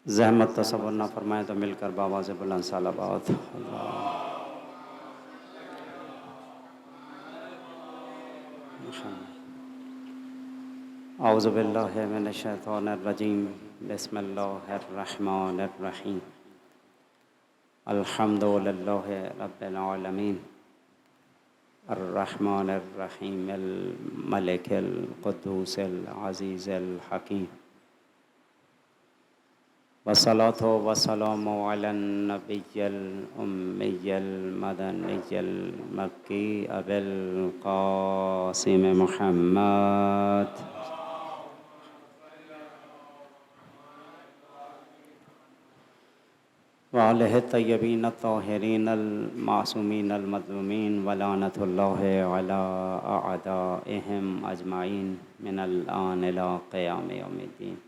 ज़हमत तसव्वुर ना फरमाएं तो मिलकर बाबा से बुलंद सलावत। औज़ु बिल्लाहि मिनश शैतानिर रजीम। बिस्मिल्लाहिर रहमानिर रहीम। अल्हम्दुलिल्लाहि रब्बिल आलमीन। अर्रहमानिर रहीमिल मलिकिल कुद्दूसिल अज़ीज़िल हकीम। वस्सलातु वस्सलामु अलन नबिय्यिल उम्मिय्यिल मदनिय्यिल मक्की अबिल क़ासिम मुहम्मद व आलिहि तय्यबीन अत्ताहिरीन अल मासूमीन अल मज़लूमीन व लानतुल्लाहि अला अअदाइहिम अजमाइन मिनल आन इला क़ियाम यौमिद्दीन।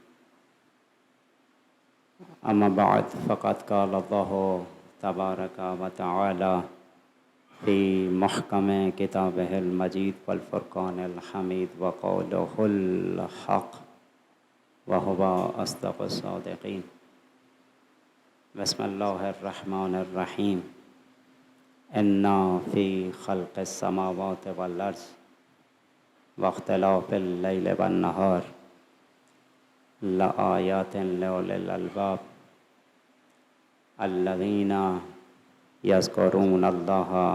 अम्मा बाद फ़क़द क़ाल अल्लाहु तबारक व तआला फ़ी मुहकम किताबिहिल मजीद वल फ़ुरक़ानिल हमीद व क़ौलुहुल हक़ व हुवा अस्दक़ुस सादिक़ीन। बिस्मिल्लाहिर रहमानिर रहीम। इन्ना फ़ी ख़ल्क़िस समावाति वल अर्ज़ व इख्तिलाफ़िल लैलि वन नहार लआयातिन लिउलिल अलबाब अल्लज़ीना यज़्कुरूनल्लाहा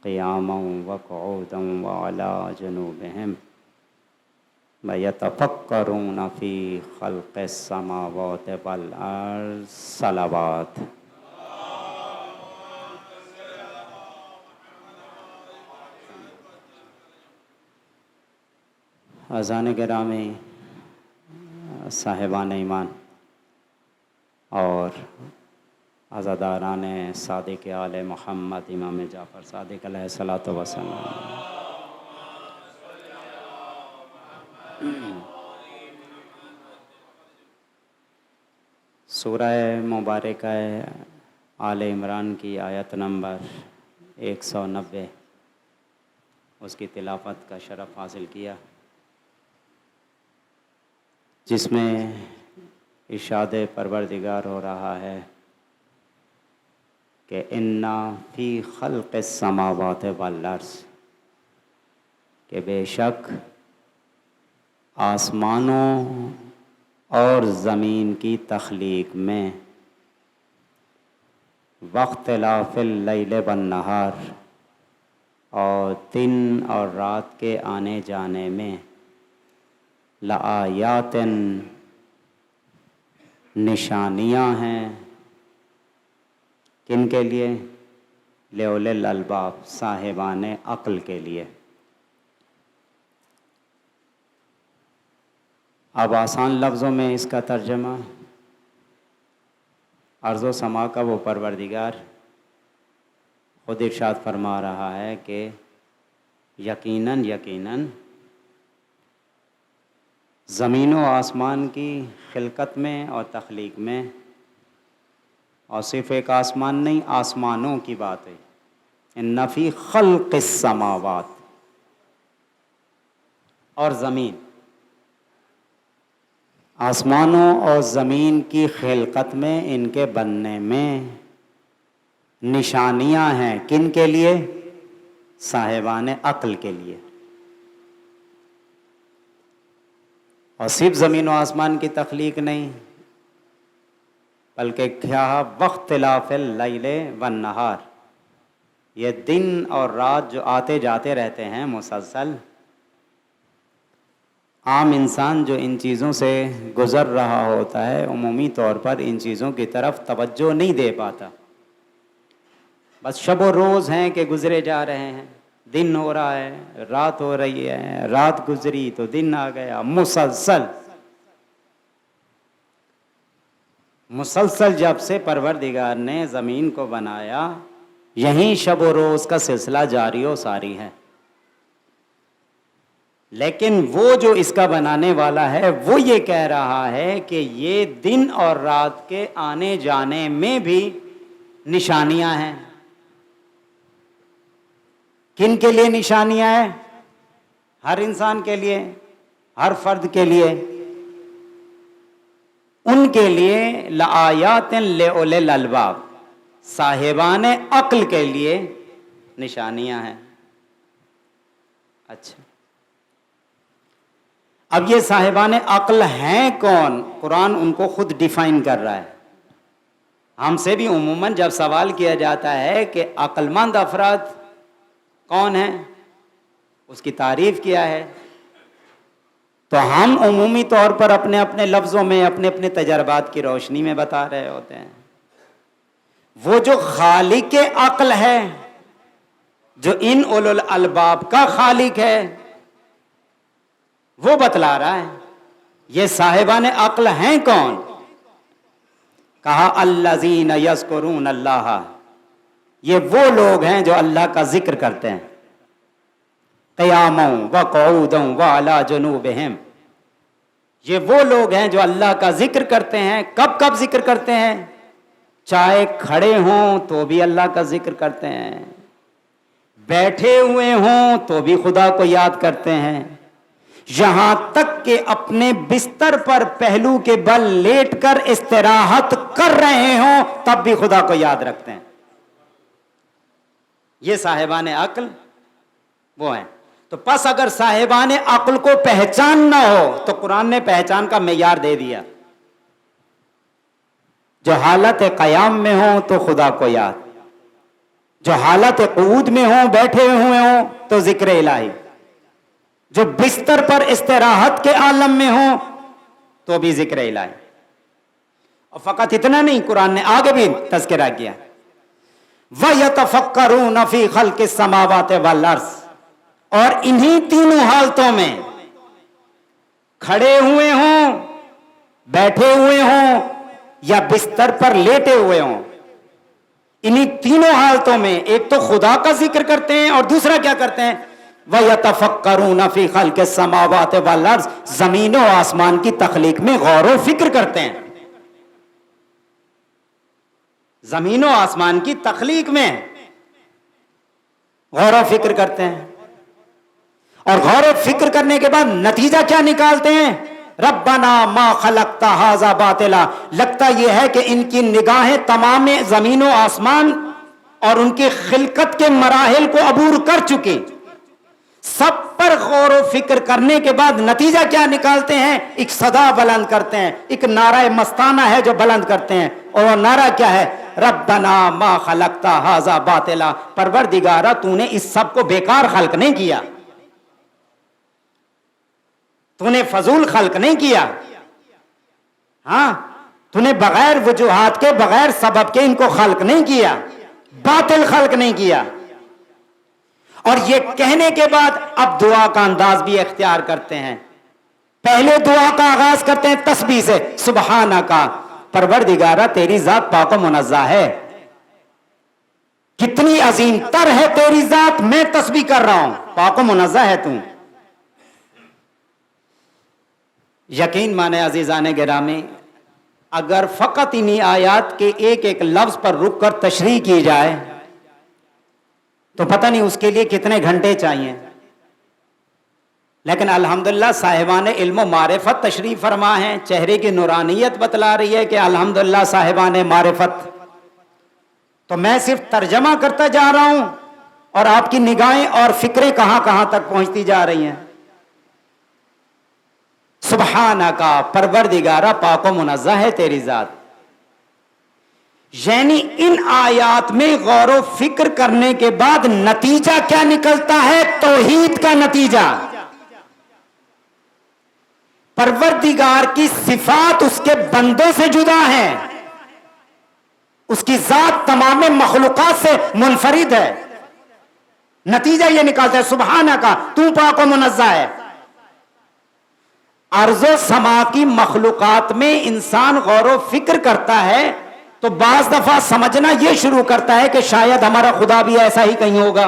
क़ियामन व qu'ूदन व अला जुनूबिहिम व यतफ़क्करून फ़ी ख़ल्क़िस समावाति वल अर्ज़। सलावत। अज़ान गिरामी, साहिबान ईमान और अज़ादारान सादिक़ आले मोहम्मद इमाम जाफ़र सादिक़ अलैहिस्सलातु वस्सलाम, सूरह मुबारक आले इमरान की आयत नंबर 190 उसकी तिलावत का शरफ़ हासिल किया, जिसमें इरशाद परवरदिगार हो रहा है कि इन्ना फ़ी ख़ल्क़िस समावाति वल अर्ज़, कि बेशक आसमानों और ज़मीन की तख्लीक में वख्तिलाफ़िल लैलि वन नहार, और दिन और रात के आने जाने में लआयातिन निशानियाँ हैं। किन के लिए? लिउलिल अलबाब, साहिबान अक़ल के लिए। अब आसान लफ्ज़ों में इसका तर्जमा, अर्ज़ व समा का वो परवरदिगार खुद इरशाद फरमा रहा है कि यकीनन यकीनन ज़मीन व आसमान की खिलकत में और तख्लीक में, और सिर्फ़ एक आसमान नहीं, आसमानों की बात है। इन्ना फ़ी ख़ल्क़िस समावात, और ज़मीन, आसमानों और ज़मीन की खिलकत में, इनके बनने में निशानियां हैं। किन के लिए? साहिबान अक़ल के लिए। और सिर्फ ज़मीन और आसमान की तख्लीक नहीं, बल्कि क्या वख्तिलाफ़िल लैलि वन नहार, ये दिन और रात जो आते जाते रहते हैं मुसलसल, आम इंसान जो इन चीज़ों से गुज़र रहा होता है उमूमी तौर पर इन चीज़ों की तरफ तवज्जो नहीं दे पाता। बस शब व रोज़ हैं कि गुज़रे जा रहे हैं, दिन हो रहा है, रात हो रही है, रात गुज़री तो दिन आ गया, मुसलसल मुसलसल जब से परवरदिगार ने ज़मीन को बनाया, यहीं शब व रोज़ का सिलसिला जारी व सारी है। लेकिन वो जो इसका बनाने वाला है वो ये कह रहा है कि ये दिन और रात के आने जाने में भी निशानियां हैं। किन के लिए निशानियां हैं? हर इंसान के लिए, हर फर्द के लिए। उनके लिए लआयातिन लिउलिल अलबाब, साहिबान अक्ल के लिए निशानियां हैं। अच्छा, अब ये साहिबान अक्ल हैं कौन? कुरान उनको खुद डिफाइन कर रहा है। हमसे भी उमूमन जब सवाल किया जाता है कि अक्लमंद अफराद कौन हैं, उसकी तारीफ किया है, तो हम उमूमी तौर पर अपने अपने लफ्ज़ों में अपने अपने तजर्बात की रोशनी में बता रहे होते हैं। वो जो खालिक अक्ल है, जो इन उलुल अलबाब का खालिक है, वो बतला रहा है ये साहिबान अक्ल हैं कौन। कहा अल्लज़ीन यज़कुरून अल्लाह, ये वो लोग हैं जो अल्लाह का जिक्र करते हैं, क़ियामन व क़ुऊदन व अला जुनूबिहिम। ये वो लोग हैं जो अल्लाह का जिक्र करते हैं। कब कब जिक्र करते हैं? चाहे खड़े हों तो भी अल्लाह का जिक्र करते हैं, बैठे हुए हों तो भी खुदा को याद करते हैं, यहां तक कि अपने बिस्तर पर पहलू के बल लेटकर इस्तिराहत कर रहे हों तब भी खुदा को याद रखते हैं। ये साहिबान अक्ल वो हैं। तो बस अगर साहिबान अक्ल को पहचान ना हो तो कुरान ने पहचान का मेयार दे दिया। जो हालत क़याम में हो तो खुदा को याद, जो हालत क़ुऊद में हो, बैठे हुए हो तो जिक्र इलाही, जो बिस्तर पर इस्तिराहत के आलम में हो तो भी जिक्र इलाही। और फकत इतना नहीं, कुरान ने आगे भी तज़किरा किया, वयतफक्करून फी खल्क़िस समावाति वल अर्ज़। और इन्हीं तीनों हालतों में, खड़े हुए हों, बैठे हुए हों या बिस्तर पर लेटे हुए हों, इन्हीं तीनों हालतों में एक तो खुदा का जिक्र करते हैं और दूसरा क्या करते हैं? वयतफक्करून फी खल्क़िस समावाति वल अर्ज़, जमीन और आसमान की तख्लीक में गौर व फिक्र करते हैं। जमीन और आसमान की तख्लीक में गौर व फिक्र करते हैं। और गौर व फिक्र करने के बाद नतीजा क्या निकालते हैं? रब्बना मा खलक़्ता हाज़ा बातिला। लगता यह है कि इनकी निगाहें तमाम जमीन व आसमान और उनकी खिलकत के मराहिल को अबूर कर चुकी। सब पर गौर व फिक्र करने के बाद नतीजा क्या निकालते हैं? एक सदा बुलंद करते हैं, एक नारा मस्ताना है जो बुलंद करते हैं। और वो नारा क्या है? रब्बना मा खलक़्ता हाज़ा बातिला। परवरदिगारा, तूने इस सब को बेकार खल्क नहीं किया, तूने फजूल खल्क नहीं किया। हाँ, तूने बगैर वजूहात के, बगैर सबब के इनको खल्क नहीं किया, बातिल खल्क नहीं किया। और ये कहने के बाद अब दुआ का अंदाज भी इख्तियार करते हैं। पहले दुआ का आगाज करते हैं तस्बीह से, सुबहानका, परवरदिगारा तेरी जात पाक व मुनज़्ज़ह है, कितनी अजीम तर है तेरी जात, मैं तस्बीह कर रहा हूं, पाक व मुनज़्ज़ह है तू। यकीन माने अजीजाने गिरामी, अगर फकत इन्हीं आयात के एक एक लफ्ज पर रुक कर तशरीह की जाए तो पता नहीं उसके लिए कितने घंटे चाहिए। लेकिन अल्हम्दुलिल्लाह साहिबान इल्म मारिफत तशरीफ फरमा है, चेहरे की नूरानियत बतला रही है कि अल्हम्दुलिल्लाह साहिबान मारिफत। तो मैं सिर्फ तर्जमा करता जा रहा हूं और आपकी निगाहें और फिक्रें कहां कहां तक पहुंचती जा रही हैं। सुबहानका, परवरदिगारा पाक व मुनज़्ज़ह है तेरी जात। यानी इन आयात में गौर व फिक्र करने के बाद नतीजा क्या निकलता है? तौहीद का नतीजा। परवरदिगार की सिफात उसके बंदों से जुदा है, उसकी जात तमाम मखलूकात से मुनफरिद है। नतीजा यह निकालता है सुबहानका, तू पाक व मुनज़्ज़ह है। अर्ज़ो समा की मखलूकात में इंसान गौर व फिक्र करता है तो बाज दफा समझना यह शुरू करता है कि शायद हमारा खुदा भी ऐसा ही कहीं होगा।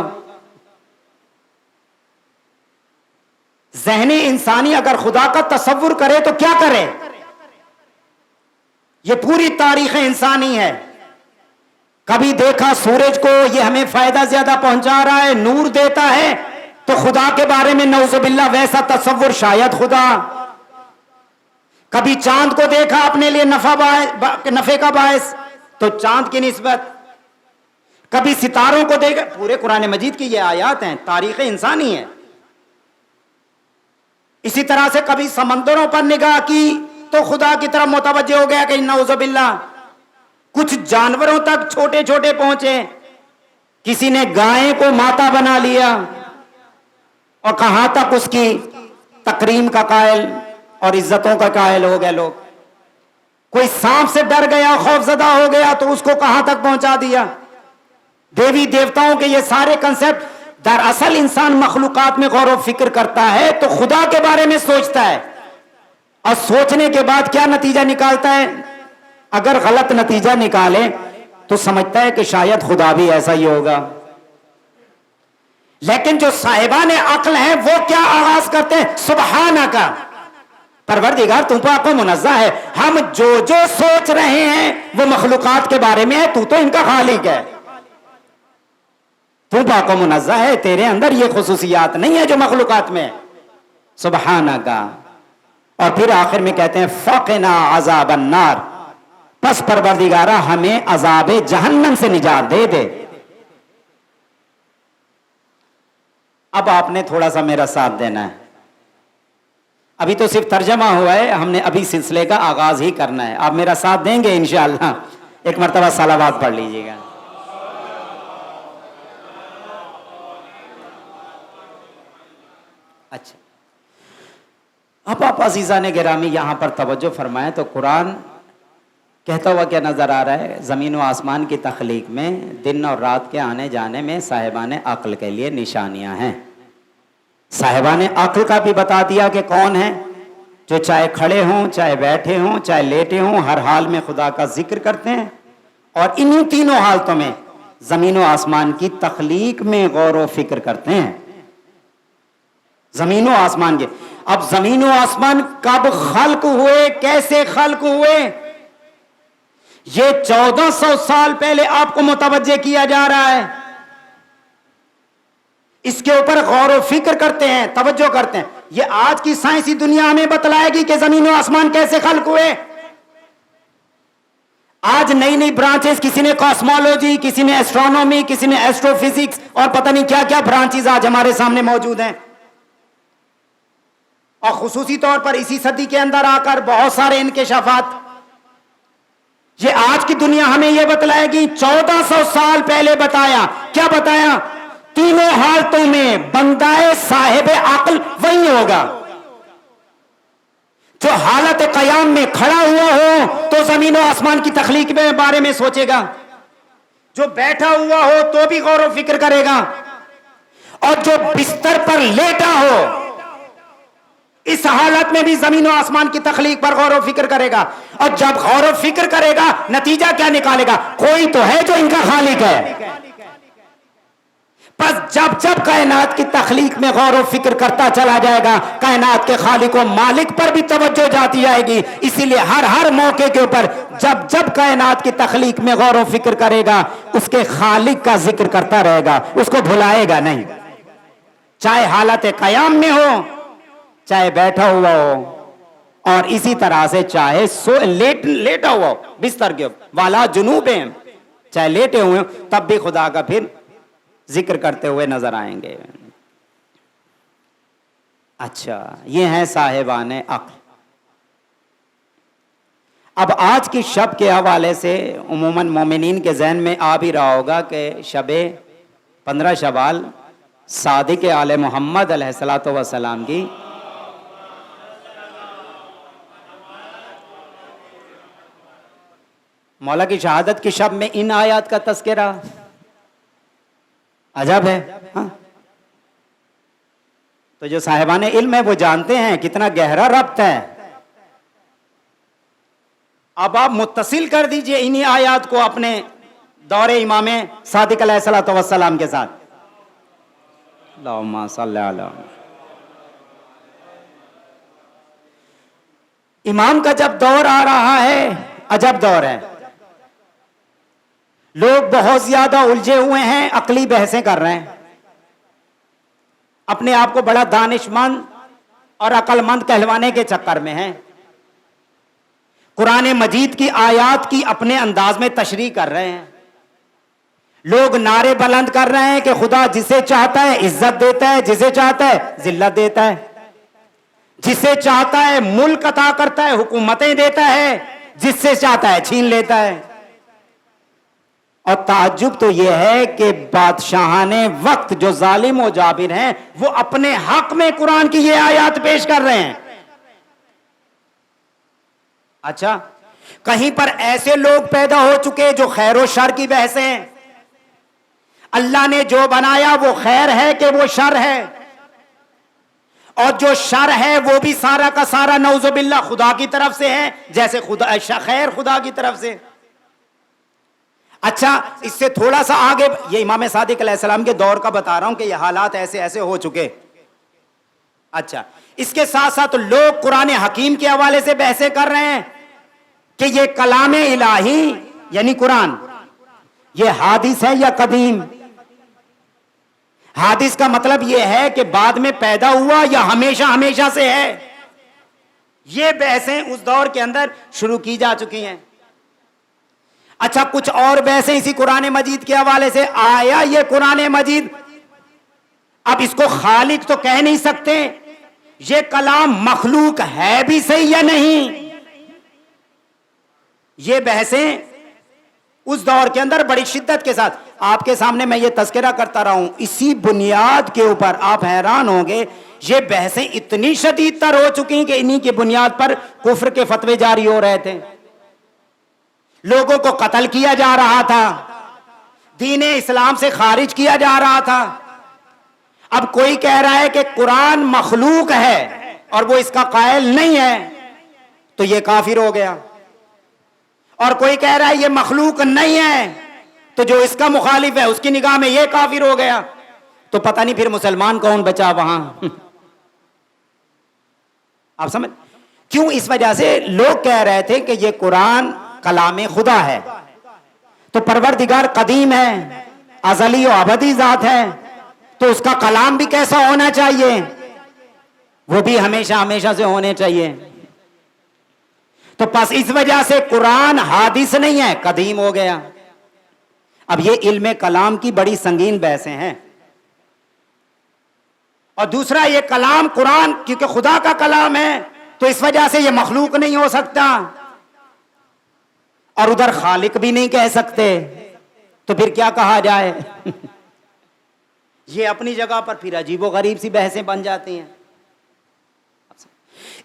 ज़हने इंसानी अगर खुदा का तसव्वुर करे तो क्या करे? यह पूरी तारीख इंसानी है। कभी देखा सूरज को ये हमें फायदा ज्यादा पहुंचा रहा है, नूर देता है, तो खुदा के बारे में नऊज़ुबिल्लाह वैसा तसव्वुर शायद खुदा। कभी चांद को देखा अपने लिए नफे का बायस, तो चांद की निस्बत, कभी सितारों को देखा। पूरे कुरान मजीद की ये आयात हैं, तारीख इंसानी है। इसी तरह से कभी समंदरों पर निगाह की तो खुदा की तरफ मुतवज्जे हो गया कि नऊज़ुबिल्लाह। कुछ जानवरों तक छोटे छोटे पहुंचे, किसी ने गाय को माता बना लिया और कहां तक उसकी तकरीम का कायल और इज्जतों का कायल हो गए लोग। कोई सांप से डर गया, खौफजदा हो गया, तो उसको कहां तक पहुंचा दिया। देवी देवताओं के ये सारे कंसेप्ट, दरअसल इंसान मखलूकात में गौर व फिक्र करता है तो खुदा के बारे में सोचता है, और सोचने के बाद क्या नतीजा निकालता है। अगर गलत नतीजा निकाले तो समझता है कि शायद खुदा भी ऐसा ही होगा। लेकिन जो साहिबान अक्ल हैं वो क्या आगाज करते हैं, सुबहाना का, परवरदिगार तू पाक व मुनज़्ज़ह है, हम जो जो सोच रहे हैं वो मखलूकात के बारे में है, तू तो इनका खालिक है, तू पाक व मुनज़्ज़ह है, तेरे अंदर ये खुसूसियात नहीं है जो मखलूकात में है, सुबहाना का। और फिर आखिर में कहते हैं फ़क़िना अज़ाबन नार, बस परवरदिगारा हमें अज़ाबे जहन्नम से निजात दे दे। अब आपने थोड़ा सा मेरा साथ देना है, अभी तो सिर्फ तर्जमा हुआ है, हमने अभी सिलसिले का आगाज ही करना है। आप मेरा साथ देंगे इंशाअल्लाह। एक मरतबा सलावात पढ़ लीजिएगा। अच्छा, अब आप अजीज़ान गिरामी यहाँ पर तवज्जो फरमाएं तो कुरान कहता हुआ क्या नज़र आ रहा है, ज़मीन व आसमान की तख्लीक में दिन और रात के आने जाने में साहिबान अक्ल के लिए निशानियाँ हैं। साहिबान अक्ल का भी बता दिया कि कौन है, जो चाहे खड़े हों, चाहे बैठे हों, चाहे लेटे हों, हर हाल में खुदा का जिक्र करते हैं, और इन्हीं तीनों हालतों में ज़मीन व आसमान की तख्लीक में गौर व फिक्र करते हैं। ज़मीन व आसमान के, अब ज़मीन व आसमान कब खल्क हुए, कैसे खल्क हुए, ये 1400 साल पहले आपको मुतवज्जे किया जा रहा है। इसके ऊपर गौर व फिक्र करते हैं, तवज्जो करते हैं। ये आज की साइंसी दुनिया हमें बतलाएगी कि जमीन व आसमान कैसे खल्क हुए। आज नई नई ब्रांचेस, किसी ने कॉस्मोलॉजी, किसी ने एस्ट्रोनॉमी, किसी ने एस्ट्रोफिजिक्स, और पता नहीं क्या क्या ब्रांचेस आज हमारे सामने मौजूद हैं। और खुसूसी तौर पर इसी सदी के अंदर आकर बहुत सारे इंकिशाफात, ये आज की दुनिया हमें यह बतलाएगी। 1400 साल पहले बताया, क्या बताया, तीनों हालतों में बंदाए साहिब अक्ल वही होगा जो हालत कयाम में खड़ा हुआ हो तो जमीन और आसमान की तख्लीक में बारे में सोचेगा, जो बैठा हुआ हो तो भी गौर व फिक्र करेगा, और जो बिस्तर पर लेटा हो इस हालत में भी जमीन और आसमान की तख्लीक पर गौर व फिक्र करेगा। और जब गौर व फिक्र करेगा नतीजा क्या निकालेगा, कोई तो है जो इनका खालिक है। बस जब जब कायनात की तख्लीक में गौर व फिक्र करता चला जाएगा, कायनात के खालिक व मालिक पर भी तवज्जो जाती जाएगी। इसीलिए हर हर मौके के ऊपर जब जब कायनात की तख्लीक में गौर व फिक्र करेगा उसके खालिक का जिक्र करता रहेगा, उसको भुलाएगा नहीं, चाहे हालत कयाम में हो, चाहे बैठा हुआ हो, और इसी तरह से चाहे लेटा हुआ हो बिस्तर के वाला जुनूब है, चाहे लेटे हुए हो, तब भी खुदा का फिर जिक्र करते हुए नजर आएंगे। अच्छा, ये हैं साहिबान अक्ल। अब आज की शब के हवाले से उमूमन मोमिनीन के जहन में आ भी रहा होगा कि शबे 15 शवाल सादिक आले मोहम्मद अलैहिस्सलातु वस्सलाम की मौला की शहादत की शब में इन आयात का तज़किरा अजब है। हाँ? तो जो साहिबान इल्म है वो जानते हैं कितना गहरा रब्त है। अब आप मुत्तसिल कर दीजिए इन्हीं आयात को अपने दौरे इमाम सादिक अलैहिस्सलातु वस्सलाम के साथ। अल्लाहुम्मा सल्ली अला। इमाम का जब दौर आ रहा है, अजब दौर है, लोग बहुत ज्यादा उलझे हुए हैं, अकली बहसें कर रहे हैं, अपने आप को बड़ा दानिशमंद और अक्लमंद कहलवाने के चक्कर में हैं। कुरान मजीद की आयात की अपने अंदाज में तशरीह कर रहे हैं। लोग नारे बुलंद कर रहे हैं कि खुदा जिसे चाहता है इज्जत देता है, जिसे चाहता है जिल्लत देता है, जिसे चाहता है मुल्क अता करता है, हुकूमतें देता है, जिससे चाहता है छीन लेता है। और ताज्जुब तो यह है कि बादशाहाने वक्त जो जालिम और जाबिर हैं वो अपने हक में कुरान की ये आयत पेश कर रहे हैं। अच्छा, कहीं पर ऐसे लोग पैदा हो चुके जो खैर और शर की बहस हैं। अल्लाह ने जो बनाया वो खैर है कि वो शर है, और जो शर है वो भी सारा का सारा नौजुबिल्ला खुदा की तरफ से है, जैसे खुदा खैर खुदा की तरफ से। अच्छा, इससे थोड़ा सा आगे ये इमाम सादिक अलैहिस्सलाम के दौर का बता रहा हूं कि ये हालात ऐसे ऐसे हो चुके। अच्छा, इसके साथ साथ लोग कुरान हकीम के हवाले से बहसें कर रहे हैं कि ये कलाम इलाही यानी कुरान ये हादिस है या कदीम। हादिस का मतलब यह है कि बाद में पैदा हुआ या हमेशा हमेशा से है। ये बहसें उस दौर के अंदर शुरू की जा चुकी हैं। अच्छा, कुछ और बहसें इसी कुरान मजीद के हवाले से। आया ये कुरान मजीद, अब इसको खालिक तो कह नहीं सकते, ये कलाम मखलूक है भी सही या नहीं। ये बहसें उस दौर के अंदर बड़ी शिद्दत के साथ आपके सामने मैं ये तस्करा करता रहा हूं। इसी बुनियाद के ऊपर आप हैरान होंगे, ये बहसें इतनी शदीद तर हो चुकी कि इन्हीं की बुनियाद पर कुफ्र के फतवे जारी हो रहे थे, लोगों को कत्ल किया जा रहा था, दीन इस्लाम से खारिज किया जा रहा था। अब कोई कह रहा है कि कुरान मखलूक है और वो इसका कायल नहीं है, तो ये काफिर हो गया। और कोई कह रहा है ये मखलूक नहीं है, तो जो इसका मुखालिफ है उसकी निगाह में ये काफिर हो गया। तो पता नहीं फिर मुसलमान कौन बचा वहां। आप समझ क्यों? इस वजह से लोग कह रहे थे कि ये कुरान कलाम खुदा है, तो परवरदिगार कदीम है, अजली और अबदी जात है, तो उसका कलाम भी कैसा होना चाहिए, वो भी हमेशा हमेशा से होने चाहिए। तो बस इस वजह से कुरान हादिस नहीं है, कदीम हो गया। अब ये इल्म कलाम की बड़ी संगीन बहसें हैं। और दूसरा, ये कलाम कुरान क्योंकि खुदा का कलाम है, तो इस वजह से ये मखलूक नहीं हो सकता, और उधर खालिक भी नहीं कह सकते, तो फिर क्या कहा जाए। ये अपनी जगह पर फिर अजीबो गरीब सी बहसें बन जाती हैं।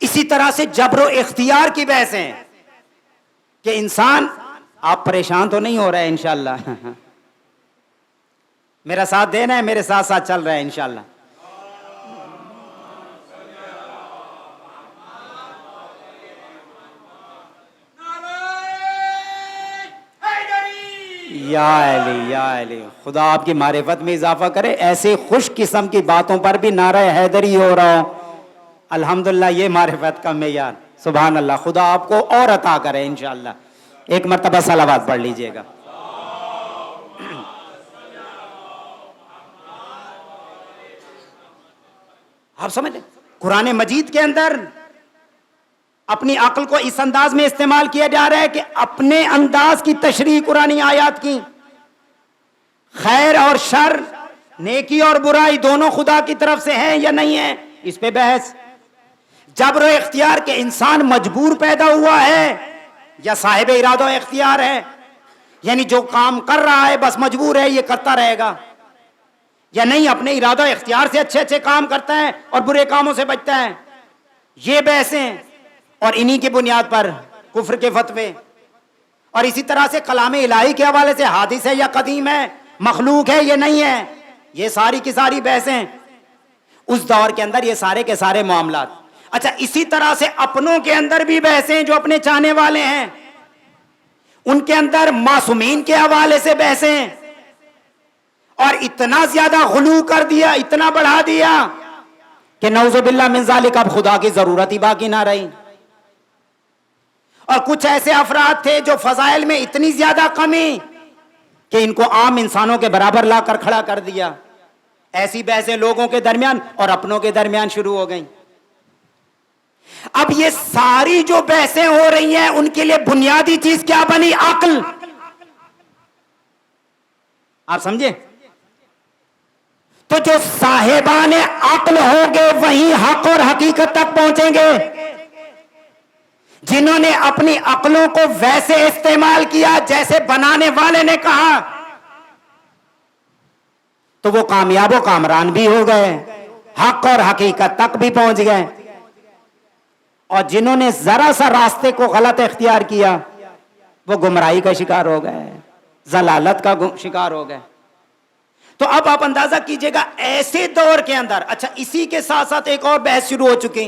इसी तरह से जब्र इख्तियार की बहसें कि इंसान, आप परेशान तो नहीं हो रहे हैं इंशाल्लाह, मेरा साथ देना है, मेरे साथ साथ चल रहा है इंशाल्लाह। या अली या अली, खुदा आपकी मारिफत में इजाफा करे। ऐसे खुश किस्म की बातों पर भी नारा हैदरी हो रहा हो, अल्हम्दुलिल्लाह, ये मारिफत का मेयार। सुभान अल्लाह, खुदा आपको और अता करे इंशाअल्लाह। एक मर्तबा सलावत पढ़ लीजिएगा। आप समझ, कुरान मजीद के अंदर अपनी अक्ल को इस अंदाज में इस्तेमाल किया जा रहा है कि अपने अंदाज की तशरीह कुरानी आयात की। खैर और शर, नेकी और बुराई दोनों खुदा की तरफ से है या नहीं है, इस पे बहस। जब्र इख्तियार के इंसान मजबूर पैदा हुआ है या साहिब इरादा इख्तियार है, यानी जो काम कर रहा है बस मजबूर है, ये करता रहेगा, या नहीं अपने इरादा इख्तियार से अच्छे अच्छे काम करता है और बुरे कामों से बचता है। ये बहसें, और इन्हीं की बुनियाद पर कुफ्र के फतवे। और इसी तरह से कलाम इलाही के हवाले से हादिस है या कदीम है, मखलूक है ये नहीं है, ये सारी की सारी बहसें उस दौर के अंदर, ये सारे के सारे मामलात। अच्छा, इसी तरह से अपनों के अंदर भी बहसें, जो अपने चाहने वाले हैं उनके अंदर मासूमीन के हवाले से बहसें, और इतना ज्यादा गुलू कर दिया, इतना बढ़ा दिया कि नऊजुबिल्लाह मिन ज़ालिक अब खुदा की जरूरत ही बाकी ना रही। और कुछ ऐसे अफराद थे जो फजाइल में इतनी ज्यादा कमी कि इनको आम इंसानों के बराबर लाकर खड़ा कर दिया। ऐसी बहसें लोगों के दरमियान और अपनों के दरमियान शुरू हो गई। अब ये सारी जो बहसें हो रही हैं उनके लिए बुनियादी चीज क्या बनी? अक्ल। आप समझे? तो जो साहिबाने अक्ल होंगे वही हक और हकीकत तक पहुंचेंगे। जिन्होंने अपनी अक्लों को वैसे इस्तेमाल किया जैसे बनाने वाले ने कहा, तो वो कामयाब कामरान भी हो गए, हक और हकीकत तक भी पहुंच गए। और जिन्होंने जरा सा रास्ते को गलत इख्तियार किया वो गुमराही का शिकार हो गए, जलालत का शिकार हो गए। तो अब आप अंदाजा कीजिएगा ऐसे दौर के अंदर, अच्छा इसी के साथ साथ एक और बहस शुरू हो चुकी,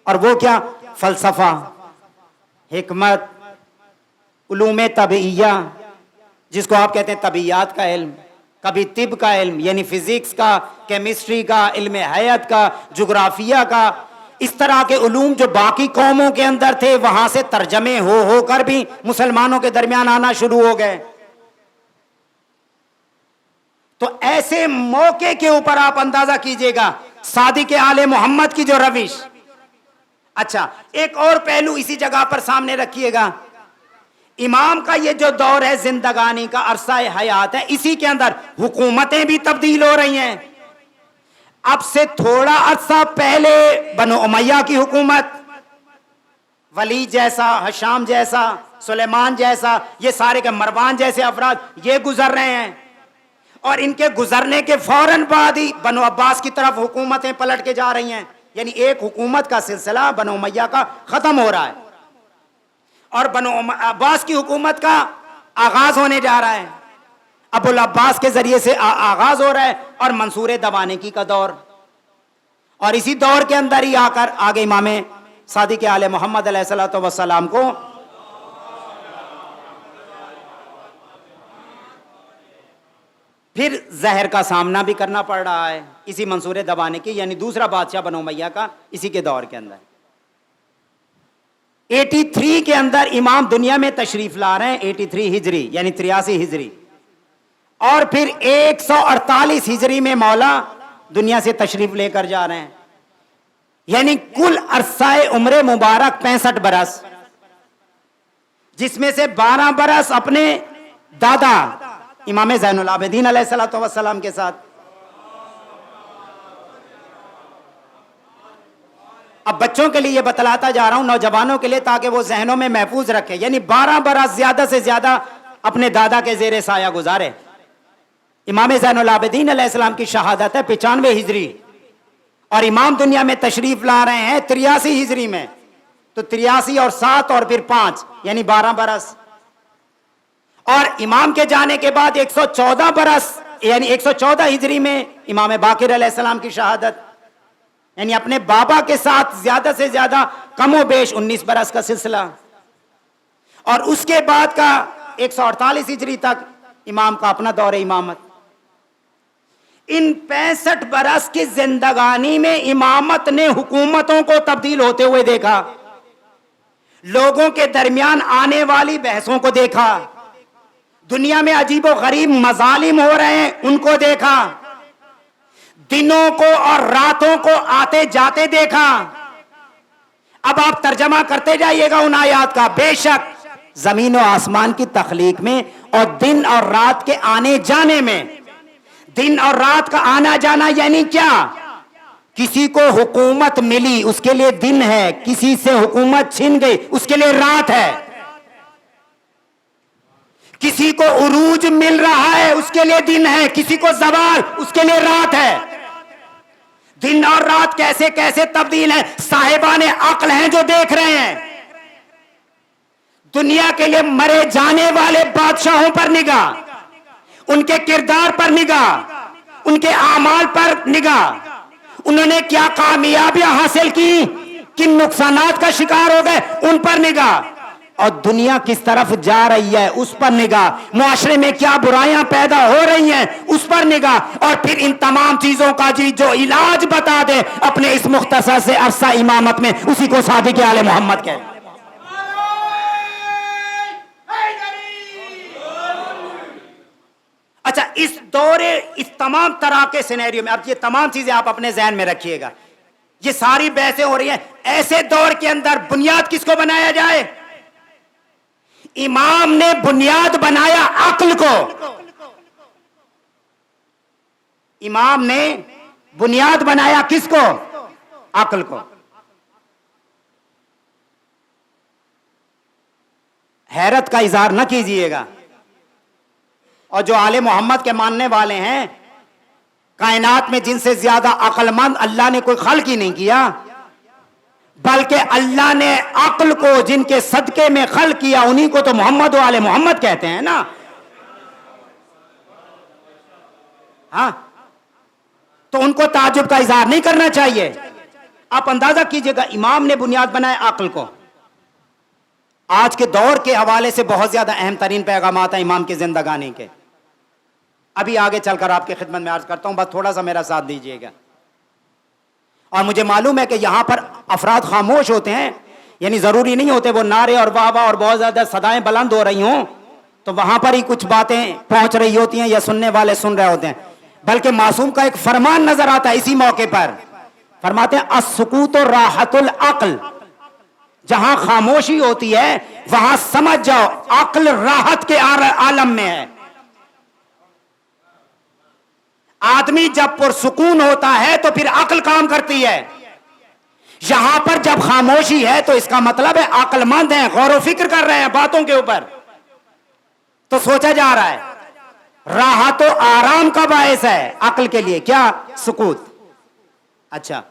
और वो क्या? फलसफा, हिकमत, उलूम तबीया, जिसको आप कहते हैं तबीयात का इल्म, कभी तिब का इल्म यानी फिजिक्स का, केमिस्ट्री का, इल्म हयात का, जुग्राफिया का, इस तरह के उलूम जो बाकी कौमों के अंदर थे वहां से तर्जमे हो कर भी मुसलमानों के दरमियान आना शुरू हो गए। तो ऐसे मौके के ऊपर आप अंदाजा कीजिएगा सादिक आले मोहम्मद की जो रविश। अच्छा एक और पहलू इसी जगह पर सामने रखिएगा, इमाम का ये जो दौर है जिंदगानी का, अरसा हयात है, इसी के अंदर हुकूमतें भी तब्दील हो रही हैं। अब से थोड़ा अरसा पहले बनो उमैया की हुकूमत, वलीद जैसा, हशाम जैसा, सुलेमान जैसा, ये सारे के मरवान जैसे अफराद ये गुजर रहे हैं, और इनके गुजरने के फौरन बाद ही बनो अब्बास की तरफ हुकूमतें पलट के जा रही हैं। यानी एक हुकूमत का सिलसिला बनो उमैया का खत्म हो रहा है और बनो अब्बास की हुकूमत का आगाज होने जा रहा है। अबुल अब्बास के जरिए से आगाज हो रहा है और मंसूर दवानेकी का दौर, और इसी दौर के अंदर ही आकर आगे इमाम सादिक आले मोहम्मद अलैहिस्सलातु वस्सलाम को फिर जहर का सामना भी करना पड़ रहा है, इसी मंसूर दवानेकी यानी दूसरा बादशाह बनो उमैया का इसी के दौर के अंदर। 83 के अंदर इमाम दुनिया में तशरीफ ला रहे हैं, 83 हिजरी यानी 83 हिजरी, और फिर 148 हिजरी में मौला दुनिया से तशरीफ लेकर जा रहे हैं। यानी कुल अरसाए उम्र मुबारक 65 बरस, जिसमें से 12 बरस अपने दादा इमाम ज़ैनुल आबिदीन अलैहिस्सलातु वस्सलाम के साथ। अब बच्चों के लिए बतलाता जा रहा हूं, नौजवानों के लिए, ताकि वो जहनों में महफूज रखे। यानी 12 बरस ज्यादा से ज्यादा अपने दादा के जेर साया गुजारे। इमाम ज़ैनुल आबिदीन अलैहिस्सलाम की शहादत है 95 हिजरी, और इमाम दुनिया में तशरीफ ला रहे हैं 83 हिजरी में। तो 83 और 7 और फिर 5 यानी 12 बरस, और इमाम के जाने के बाद 114 बरस यानी 114 हिजरी में इमाम बाकिर अलैहिस्सलाम की शहादत, यानी अपने बाबा के साथ ज्यादा से ज्यादा कमो बेश 19 बरस का सिलसिला, और उसके बाद का 148 हिजरी तक इमाम का अपना दौर इमामत। इन 65 बरस की जिंदगानी में इमामत ने हुकूमतों को तब्दील होते हुए देखा, लोगों के दरमियान आने वाली बहसों को देखा, दुनिया में अजीबो गरीब मजालिम हो रहे हैं उनको देखा, दिनों को और रातों को आते जाते देखा। अब आप तर्जमा करते जाइएगा उन आयात का। बेशक जमीन और आसमान की तख्लीक में और दिन और रात के आने जाने में, दिन और रात का आना जाना यानी क्या? किसी को हुकूमत मिली उसके लिए दिन है, किसी से हुकूमत छिन गई उसके लिए रात है, किसी को उरूज मिल रहा है उसके लिए दिन है, किसी को ज़वाल उसके लिए रात है। दिन और रात कैसे कैसे तब्दील है, साहिबाने अक्ल हैं जो देख रहे हैं। दुनिया के लिए मरे जाने वाले बादशाहों पर निगाह, उनके किरदार पर निगाह, उनके आमाल पर निगाह, उन्होंने क्या कामयाबियां हासिल की, किन नुकसानात का शिकार हो गए उन पर निगाह, और दुनिया किस तरफ जा रही है उस पर निगाह, मुआशरे में क्या बुराइयां पैदा हो रही हैं उस पर निगाह, और फिर इन तमाम चीजों का जी जो इलाज बता दे अपने इस मुख्तसर से अरसा इमामत में, उसी को सादिक आले मोहम्मद कहते हैं। अच्छा, इस दौरे इस तमाम तरह के सिनेरियो में, अब ये तमाम चीजें आप अपने जहन में रखिएगा, ये सारी बहसें हो रही हैं। ऐसे दौर के अंदर बुनियाद किसको बनाया जाए? इमाम ने बुनियाद बनाया अक्ल को। इमाम ने बुनियाद बनाया किसको? अक्ल को। हैरत का इजहार न कीजिएगा। और जो आले मोहम्मद के मानने वाले हैं, कायनात में जिनसे ज्यादा अक्लमंद अल्लाह ने कोई खल्क ही नहीं किया, बल्कि अल्लाह ने अक्ल को जिनके सदके में खल्क किया उन्हीं को तो मोहम्मद आले मोहम्मद कहते हैं ना। हाँ, तो उनको ताजुब का इजहार नहीं करना चाहिए। आप अंदाजा कीजिएगा, इमाम ने बुनियाद बनाया अक्ल को। आज के दौर के हवाले से बहुत ज्यादा अहम तरीन पैगाम आता है इमाम की जिंदगानी के। अभी आगे चलकर आपकी खिदमत में अर्ज करता हूं, बस थोड़ा सा मेरा साथ दीजिएगा। और मुझे मालूम है कि यहां पर अफराद खामोश होते हैं, यानी जरूरी नहीं होते वो नारे और वाह वाह और बहुत ज्यादा सदाएं बुलंद हो रही हों तो वहां पर ही कुछ बातें पहुंच रही होती हैं या सुनने वाले सुन रहे होते हैं, बल्कि मासूम का एक फरमान नजर आता है इसी मौके पर। फरमाते हैं अस्सुकूत राहतुल अक्ल। जहां खामोशी होती है वहां समझ जाओ अक्ल राहत के आलम में है। आदमी जब पुरसुकून होता है तो फिर अक्ल काम करती है। यहां पर जब खामोशी है तो इसका मतलब है अक्लमंद है, गौर व फिक्र कर रहे हैं बातों के ऊपर, तो सोचा जा रहा है। राहत तो आराम का बायस है अक्ल के लिए, क्या? सुकूत। अच्छा,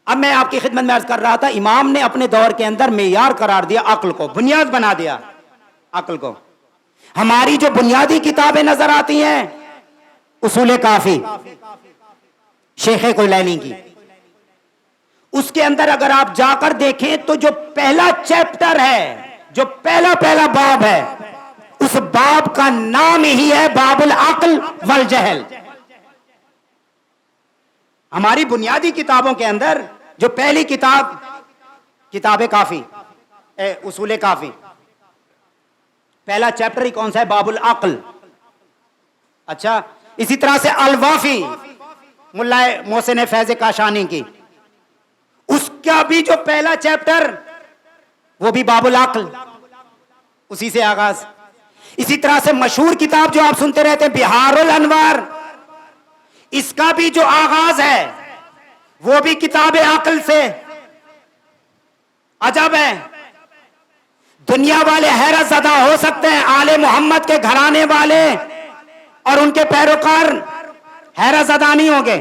अब मैं आपकी खिदमत में अर्ज कर रहा था, इमाम ने अपने दौर के अंदर मेयार करार दिया अक्ल को, बुनियाद बना दिया अक्ल को। हमारी जो बुनियादी किताबें नजर आती हैं, उसूल काफी शेख कुलैनी की, उसके अंदर अगर आप जाकर देखें तो जो पहला चैप्टर है, जो पहला बाब है, उस बाब का नाम ही है बाबुल अक्ल वल जहल। हमारी बुनियादी किताबों के अंदर जो पहली किताब काफी, उसूल काफी, पहला चैप्टर ही कौन सा है? बाबुल अक्ल। अच्छा, इसी तरह से अल-वाफी मुल्ला मोहसिन फैज काशानी की, उसका भी जो पहला चैप्टर वो भी बाबुल अक्ल, उसी से आगाज। इसी तरह से मशहूर किताब जो आप सुनते रहते हैं बिहारुल अनवार, इसका भी जो आगाज है वो भी किताब अक्ल से। अजब है, दुनिया वाले हैरत ज़दा हो सकते हैं, आले मोहम्मद के घराने वाले और उनके पैरोकार हैरत ज़दा नहीं होंगे।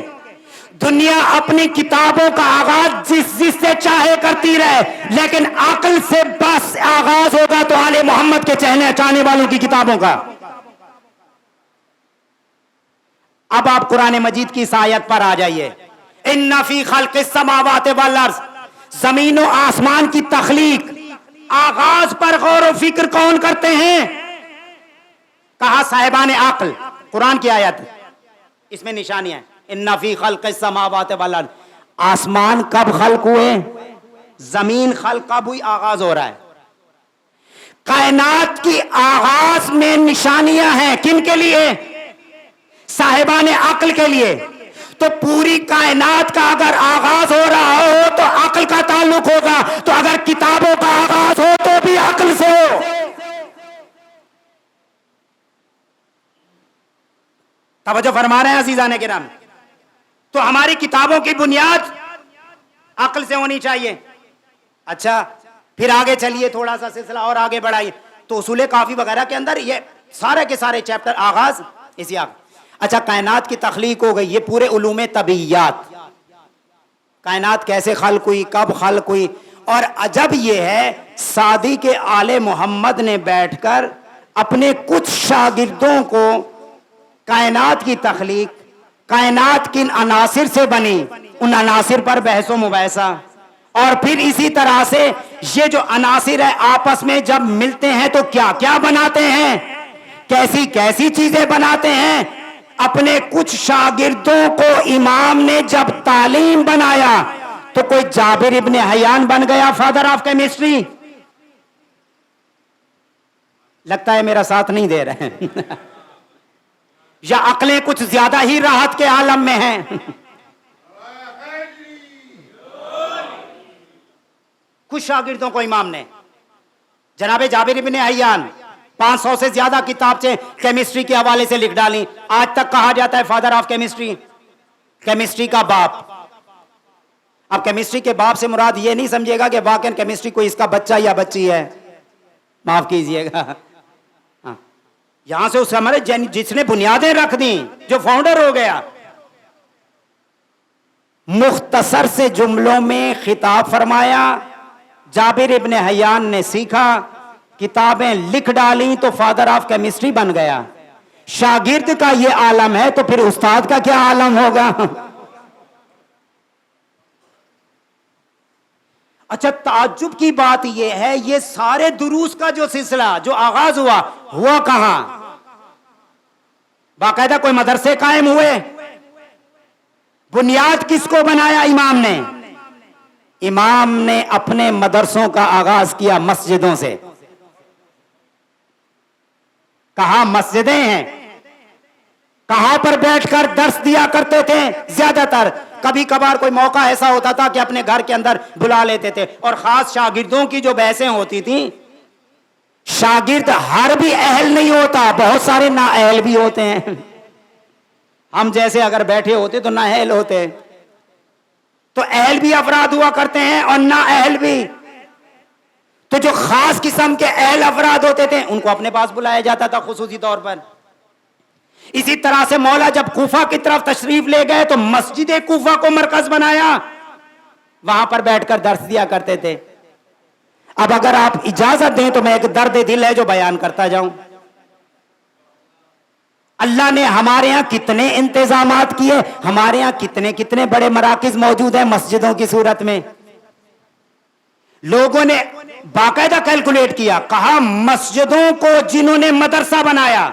दुनिया अपनी किताबों का आगाज जिससे चाहे करती रहे, लेकिन अक्ल से बस आगाज होगा तो आले मोहम्मद के चाहने वालों की किताबों का। अब आप कुरान मजीद की इस आयत पर आ जाइए, इन्ना फी खल्क़िस समावाति वल अर्ज़, जमीन और आसमान की तख्लीक, आगाज पर गौर व फिक्र कौन करते हैं? कहा साहिबान अक्ल। कुरान की आयत, इसमें निशानियां, इन्ना फी खल्क़िस समावाति वल अर्ज़। आसमान कब खल्क हुए, जमीन खल्क कब हुई, आगाज हो रहा है। कायनात की आगाज में निशानियां हैं, किन के लिए? साहिबान अक्ल के लिए। तो पूरी कायनात का अगर आगाज हो रहा हो तो अक्ल का ताल्लुक होगा, तो अगर किताबों का आगाज हो तो भी अक्ल से हो। तवज्जो फरमा रहे हैं अजीजाने किराम। तो हमारी किताबों की बुनियाद अक्ल से होनी चाहिए। अच्छा, फिर आगे चलिए, थोड़ा सा सिलसिला और आगे बढ़ाइए। तो उसूल काफी वगैरह के अंदर ये सारे के सारे चैप्टर आगाज इसी अच्छा, कायनात की तख्लीक हो गई, ये पूरे उलूम तबीयात, कायनात कैसे खल्क हुई, कब खल्क हुई। और अजब ये है, सादी के आले मोहम्मद ने बैठकर अपने कुछ शागिर्दों को कायनात की तख्लीक, कायनात किन अनासिर से बनी, उन अनासिर पर बहसो मुबैसा, और फिर इसी तरह से ये जो अनासिर है आपस में जब मिलते हैं तो क्या क्या बनाते हैं, कैसी कैसी चीजें बनाते हैं। अपने कुछ शागिर्दों को इमाम ने जब तालीम बनाया तो कोई जाबिर इब्ने हयान बन गया फादर ऑफ केमिस्ट्री। लगता है मेरा साथ नहीं दे रहे हैं या अकलें कुछ ज्यादा ही राहत के आलम में हैं। कुछ शागिर्दों को इमाम ने, जनाबे जाबिर इब्ने हय्यान 500 से ज्यादा किताबें केमिस्ट्री के हवाले से लिख डाली। आज तक कहा जाता है फादर ऑफ केमिस्ट्री, केमिस्ट्री का बाप। अब केमिस्ट्री के बाप से मुराद ये नहीं समझिएगा कि वाकई केमिस्ट्री कोई इसका बच्चा या बच्ची है, माफ कीजिएगा। हाँ। यहां से उस हमारे जिसने बुनियादें रख दी, जो फाउंडर हो गया। मुख्तसर से जुमलों में खिताब फरमाया, जाबिर इब्ने हय्यान ने सीखा, किताबें लिख डाली तो फादर ऑफ केमिस्ट्री बन गया। शागिर्द का ये आलम है तो फिर उस्ताद का क्या आलम होगा। अच्छा, ताज्जुब की बात यह है, ये सारे दुरूस का जो सिलसिला जो आगाज हुआ कहां? बाकायदा कोई मदरसे कायम हुए? बुनियाद किसको बनाया? इमाम ने। इमाम ने अपने मदरसों का आगाज किया मस्जिदों से। कहां मस्जिदें हैं, कहां पर बैठकर दर्स दिया करते थे ज्यादातर। कभी कभार कोई मौका ऐसा होता था कि अपने घर के अंदर बुला लेते थे। और खास शागिर्दों की जो बहसें होती थी, शागिर्द हर भी अहल नहीं होता, बहुत सारे ना अहल भी होते हैं। हम जैसे अगर बैठे होते तो ना अहल होते, तो अहल भी अफराद हुआ करते हैं और ना अहल भी। तो जो खास किस्म के अहल अफराद होते थे उनको अपने पास बुलाया जाता था खुसूसी तौर पर। इसी तरह से मौला जब कूफा की तरफ तशरीफ ले गए तो मस्जिद कूफा को मरकज बनाया, वहां पर बैठकर दर्स दिया करते थे। अब अगर आप इजाजत दें तो मैं एक दर्द दिल है जो बयान करता जाऊं। अल्लाह ने हमारे यहां कितने इंतजामात किए, हमारे यहां कितने कितने बड़े मराकिज मौजूद हैं मस्जिदों की सूरत में। लोगों ने बाकायदा कैलकुलेट किया, कहा मस्जिदों को जिन्होंने मदरसा बनाया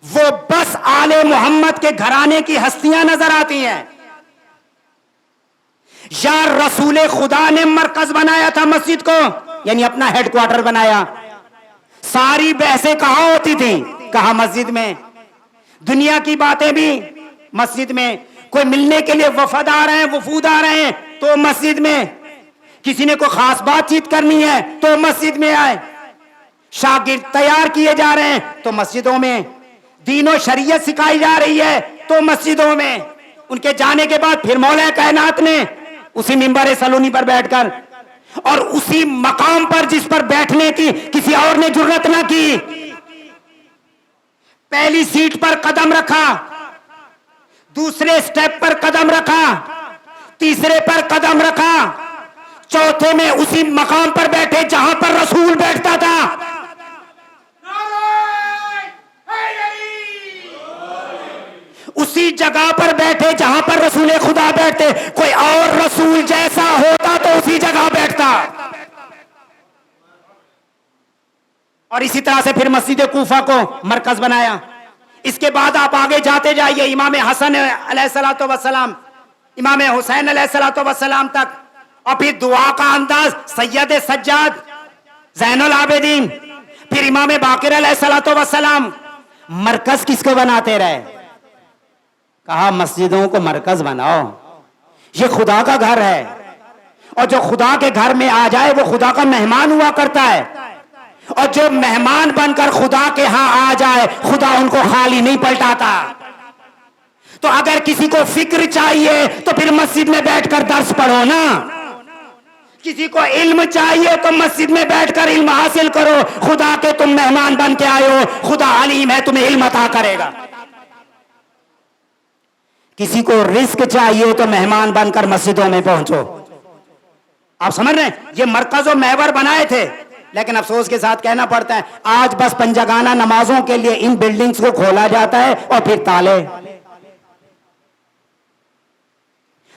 वो बस आले मोहम्मद के घराने की हस्तियां नजर आती हैं, या रसूले खुदा ने मरकज बनाया था मस्जिद को, यानी अपना हेडक्वार्टर बनाया। सारी बहसें कहां होती थी? कहा मस्जिद में। दुनिया की बातें भी मस्जिद में। कोई मिलने के लिए वफद आ रहे हैं, वफूद आ रहे हैं तो मस्जिद में। किसी ने कोई खास बातचीत करनी है तो मस्जिद में आए। शागिर्द तैयार किए जा रहे हैं तो मस्जिदों में। दीनो शरीयत सिखाई जा रही है तो मस्जिदों में। उनके जाने के बाद फिर मौला कायनात ने उसी मिंबर सलूनी पर बैठकर और उसी मकाम पर जिस पर बैठने की किसी और ने जुर्रत ना की, पहली सीट पर कदम रखा, दूसरे स्टेप पर कदम रखा, तीसरे पर कदम रखा, चौथे में उसी मकाम पर बैठे जहां पर रसूल बैठता था। उसी जगह पर बैठे जहां पर रसूल खुदा बैठते। कोई और रसूल जैसा होता तो उसी जगह बैठता। और इसी तरह से फिर मस्जिद कूफा को मरकज बनाया। इसके बाद आप आगे जाते जाइए इमाम हसन अलैहिस्सलातु वस्सलाम, इमाम हुसैन अलैहिस्सलातु वस्सलाम तक, और फिर दुआ का अंदाज सैयद सज्जाद ज़ैनुल आबिदीन, फिर इमाम बाकिर अलैहिस्सलातु वस्सलाम। मरकज किसको बनाते रहे? कहा मस्जिदों को मरकज बनाओ, ये खुदा का घर है और जो खुदा के घर में आ जाए वो खुदा का मेहमान हुआ करता है। और जो मेहमान बनकर खुदा के यहां आ जाए खुदा उनको खाली नहीं पलटाता। तो अगर किसी को फिक्र चाहिए तो फिर मस्जिद में बैठकर दर्स पढ़ो ना। किसी को इल्म चाहिए तो मस्जिद में बैठकर इल्म हासिल करो। खुदा के तुम मेहमान बन के आए हो, खुदा अलीम है, तुम्हें इल्म अता करेगा। किसी को रिस्क चाहिए तो मेहमान बनकर मस्जिदों में पहुंचो। आप समझ रहे हैं? ये मरकज और महवर बनाए थे, लेकिन अफसोस के साथ कहना पड़ता है आज बस पंजगाना नमाजों के लिए इन बिल्डिंग्स को खोला जाता है और फिर ताले।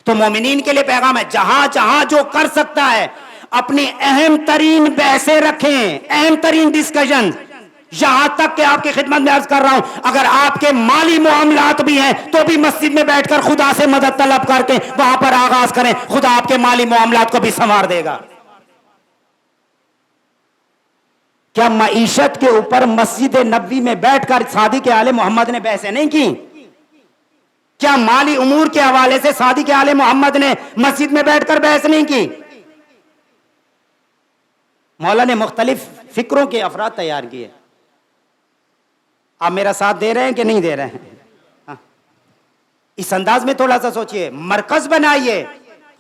तो मोमिनीन के लिए पैगाम है, जहां जहां जो कर सकता है अपनी अहम तरीन बहसें रखें, अहम तरीन डिस्कशन। यहां तक कि आपकी खिदमत में अर्ज कर रहा हूं, अगर आपके माली मामलात भी हैं तो भी मस्जिद में बैठकर खुदा से मदद तलब करके वहां पर आगाज करें, खुदा आपके माली मामलात को भी संवार देगा। क्या मईशत के ऊपर मस्जिद नबवी में बैठकर सादिक आले मोहम्मद ने बहसें नहीं की? क्या माली उमूर के हवाले से सादिक आले मोहम्मद ने मस्जिद में बैठकर बहस नहीं की? मौला ने मुख्तलिफ फिक्रों के अफराद तैयार किए। आप मेरा साथ दे रहे हैं कि नहीं दे रहे हैं? हाँ। इस अंदाज में थोड़ा सा सोचिए। मरकज बनाइए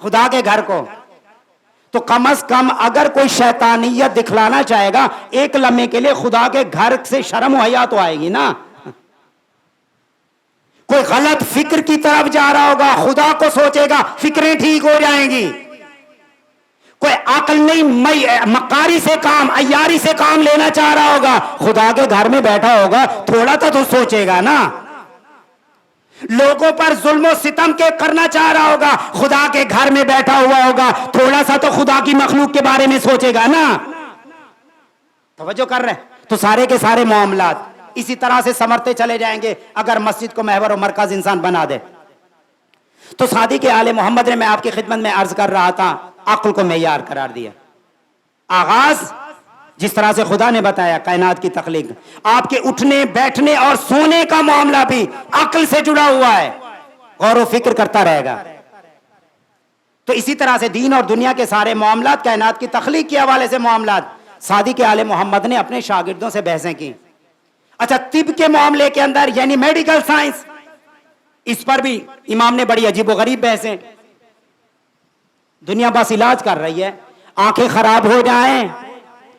खुदा के घर को, तो कम से कम अगर कोई शैतानियत दिखलाना चाहेगा एक लम्हे के लिए खुदा के घर से शर्म हया तो आएगी ना। कोई गलत फिक्र की तरफ जा रहा होगा, खुदा को सोचेगा, फिक्रें ठीक हो जाएंगी। कोई अक्ल नहीं मकारी से काम, अय्यारी से काम लेना चाह रहा होगा, खुदा के घर में बैठा होगा, थोड़ा तो सोचेगा ना। लोगों पर जुल्म सितम के करना चाह रहा होगा, खुदा के घर में बैठा हुआ होगा, थोड़ा सा तो खुदा की मखलूक के बारे में सोचेगा ना। तवज्जो कर रहे हैं? तो सारे के सारे मामलात इसी तरह से समरते चले जाएंगे अगर मस्जिद को महवर और मरकज इंसान बना दे। तो सादी के आले मोहम्मद ने, मैं आपकी खिदमत में अर्ज कर रहा था, अक्ल को मेयार करार दिया। आगाज जिस तरह से खुदा ने बताया कायनात की तख्लीक, आपके उठने बैठने और सोने का मामला भी अक्ल से जुड़ा हुआ है, गौर व फिक्र करता रहेगा। तो इसी तरह से दीन और दुनिया के सारे मामलात, कायनात की तख्लीक के हवाले से मामलात, सादी के आले मोहम्मद ने अपने शागिर्दों से बहसें की। अच्छा, तिब के मामले के अंदर यानी मेडिकल साइंस, इस पर भी इमाम ने बड़ी अजीब व गरीब बहसें। दुनिया बस इलाज कर रही है, आंखें खराब हो जाएं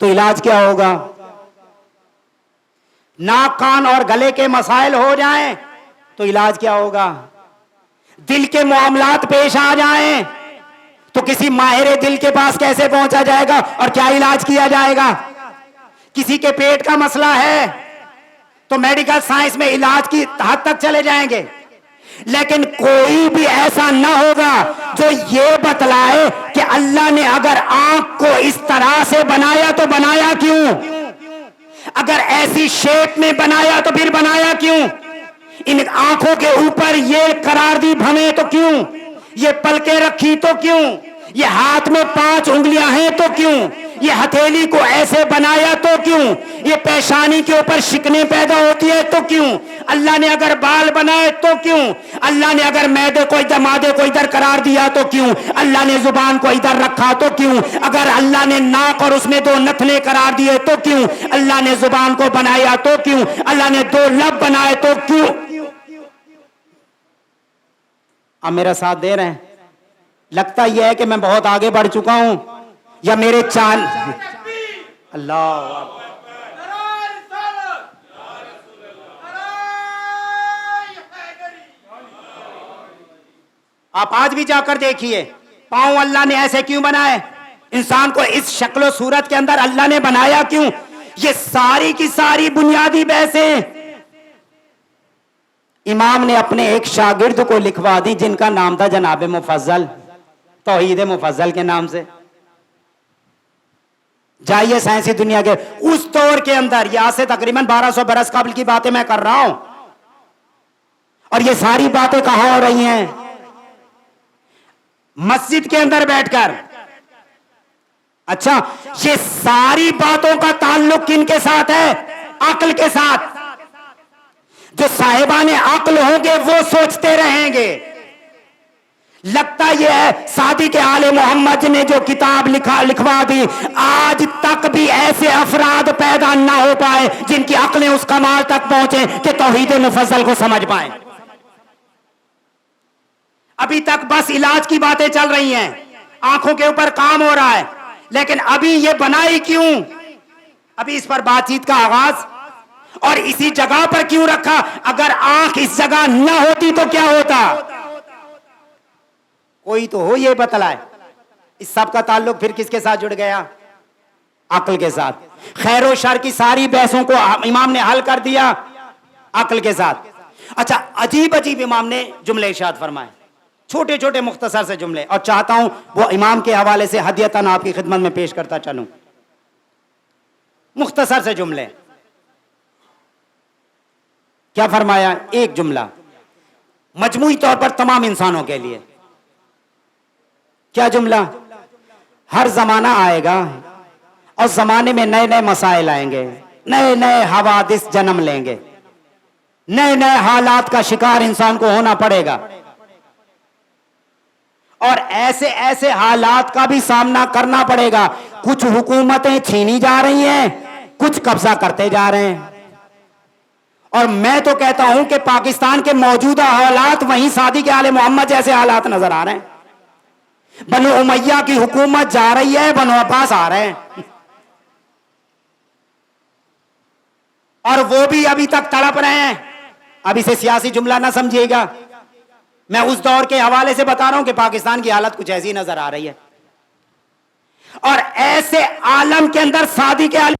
तो इलाज क्या होगा, नाक कान और गले के मसाइल हो जाएं तो इलाज क्या होगा, दिल के मामलात पेश आ जाएं तो किसी माहिर दिल के पास कैसे पहुंचा जाएगा और क्या इलाज किया जाएगा। किसी के पेट का मसला है तो मेडिकल साइंस में इलाज की हद तक चले जाएंगे, लेकिन कोई भी ऐसा ना होगा जो ये बतलाए कि अल्लाह ने अगर आंख को इस तरह से बनाया तो बनाया क्यों, अगर ऐसी शेप में बनाया तो फिर बनाया क्यों, इन आंखों के ऊपर ये करार दी भवें तो क्यों, ये पलकें रखी तो क्यों, ये हाथ में 5 उंगलियां हैं तो क्यों, ये हथेली को ऐसे बनाया तो क्यों, ये पेशानी के ऊपर शिकने पैदा होती है तो क्यों, अल्लाह ने अगर बाल बनाए तो क्यों, अल्लाह ने अगर मैदे को इधर मादे को इधर करार दिया तो क्यों, अल्लाह ने जुबान को इधर रखा तो क्यों, अगर अल्लाह ने नाक और उसमें 2 नथने करार दिए तो क्यों, अल्लाह ने जुबान को बनाया तो क्यों, अल्लाह ने 2 लब बनाए तो क्यों। अब मेरा साथ दे रहे हैं? लगता यह है कि मैं बहुत आगे बढ़ चुका हूं या मेरे चाल। अल्लाह आप आज भी जाकर देखिए, पांव अल्लाह ने ऐसे क्यों बनाए, इंसान को इस शक्ल सूरत के अंदर अल्लाह ने बनाया क्यों, ये सारी की सारी बुनियादी बहसें इमाम ने अपने एक शागिर्द को लिखवा दी जिनका नाम था जनाब मुफज्जल, तौहीद मुफज्जल के नाम से। जाइए साइंसी दुनिया के उस दौर के अंदर, यहां से तकरीबन 1200 बरस कबल की बातें मैं कर रहा हूं, और ये सारी बातें कहां हो रही हैं, मस्जिद के अंदर बैठकर। अच्छा, ये सारी बातों का ताल्लुक किनके साथ है, अक्ल के साथ। जो साहिबाने अक्ल होंगे वो सोचते रहेंगे। लगता यह है सादी के आले मोहम्मद ने जो किताब लिखवा दी, आज तक भी ऐसे अफराद पैदा ना हो पाए जिनकी अक्लें उस कमाल तक पहुंचे कि तौहीद मुफस्सल को समझ पाए। अभी तक बस इलाज की बातें चल रही हैं, आंखों के ऊपर काम हो रहा है, लेकिन अभी ये बनाई क्यों, अभी इस पर बातचीत का आगाज, और इसी जगह पर क्यों रखा। अगर आंख इस जगह ना होती तो क्या होता, कोई तो हो ये बतलाए। इस सब का ताल्लुक फिर किसके साथ जुड़ गया, अक्ल के साथ। खैर और शर की सारी बहसों को इमाम ने हल कर दिया अक्ल के साथ। अच्छा, अजीब अजीब इमाम ने जुमले इरशाद फरमाए, छोटे छोटे मुख्तसर से जुमले, और चाहता हूं वो इमाम के हवाले से हदियतन आपकी खिदमत में पेश करता चलूं। मुख्तसर से जुमले। क्या फरमाया, एक जुमला मजमूई तौर पर तमाम इंसानों के लिए। क्या जुमला, हर जमाना आएगा और जमाने में नए नए मसाइल आएंगे, नए नए हवादिस जन्म लेंगे, नए नए हालात का शिकार इंसान को होना पड़ेगा, और ऐसे ऐसे हालात का भी सामना करना पड़ेगा। कुछ हुकूमतें छीनी जा रही हैं, कुछ कब्जा करते जा रहे हैं। और मैं तो कहता हूं कि पाकिस्तान के मौजूदा हालात वहीं सादी के आले मोहम्मद जैसे हालात नजर आ रहे हैं। बनो उमैया की हुकूमत जा रही है, बनो अब्बास आ रहे हैं, और वो भी अभी तक तड़प रहे हैं। अब इसे सियासी जुमला ना समझिएगा, मैं उस दौर के हवाले से बता रहा हूं कि पाकिस्तान की हालत कुछ ऐसी नजर आ रही है। और ऐसे आलम के अंदर सादी के आलम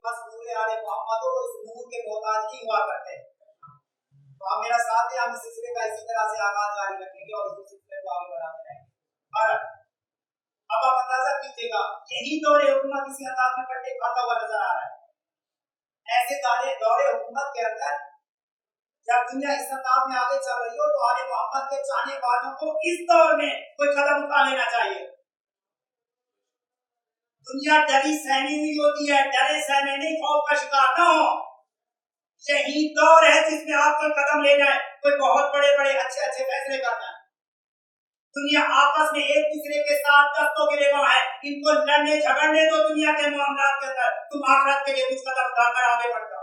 बस नूर आले मोहम्मद को इस नूर के मोहताज नहीं हुआ करते। तो आप मेरा साथ दें, हम इस सिलसिले का इसी तरह से आगाज जारी रखेंगे और इस सिलसिले को आगे बढ़ाते रहेंगे। और अब आप अंदाजा कीजिएगा, यही दौरे हुकूमत इसी अंदाज में कट्टे खाता हुआ नजर आ रहा है। ऐसे दौरे हुकूमत के अंदर जब दुनिया इस अंदाज में आगे चल रही हो, तो आले मोहम्मद के चाहने वालों को इस दौर में कोई कदम उठा लेना चाहिए। दुनिया डरी सहमी हुई होती है, डरे सहमे नहीं, खौफ का शिकार ना हो। यही दौर है जिसमें आपको कदम लेना है, कोई बहुत बड़े बड़े अच्छे अच्छे फैसले करना है। दुनिया आपस में एक दूसरे के साथ दस्तों के लिए है, इनको लड़ने झगड़ने दो दुनिया के मामलात के अंदर, तुम आखिरत के लिए कुछ कदम उठाकर आगे बढ़ जाओ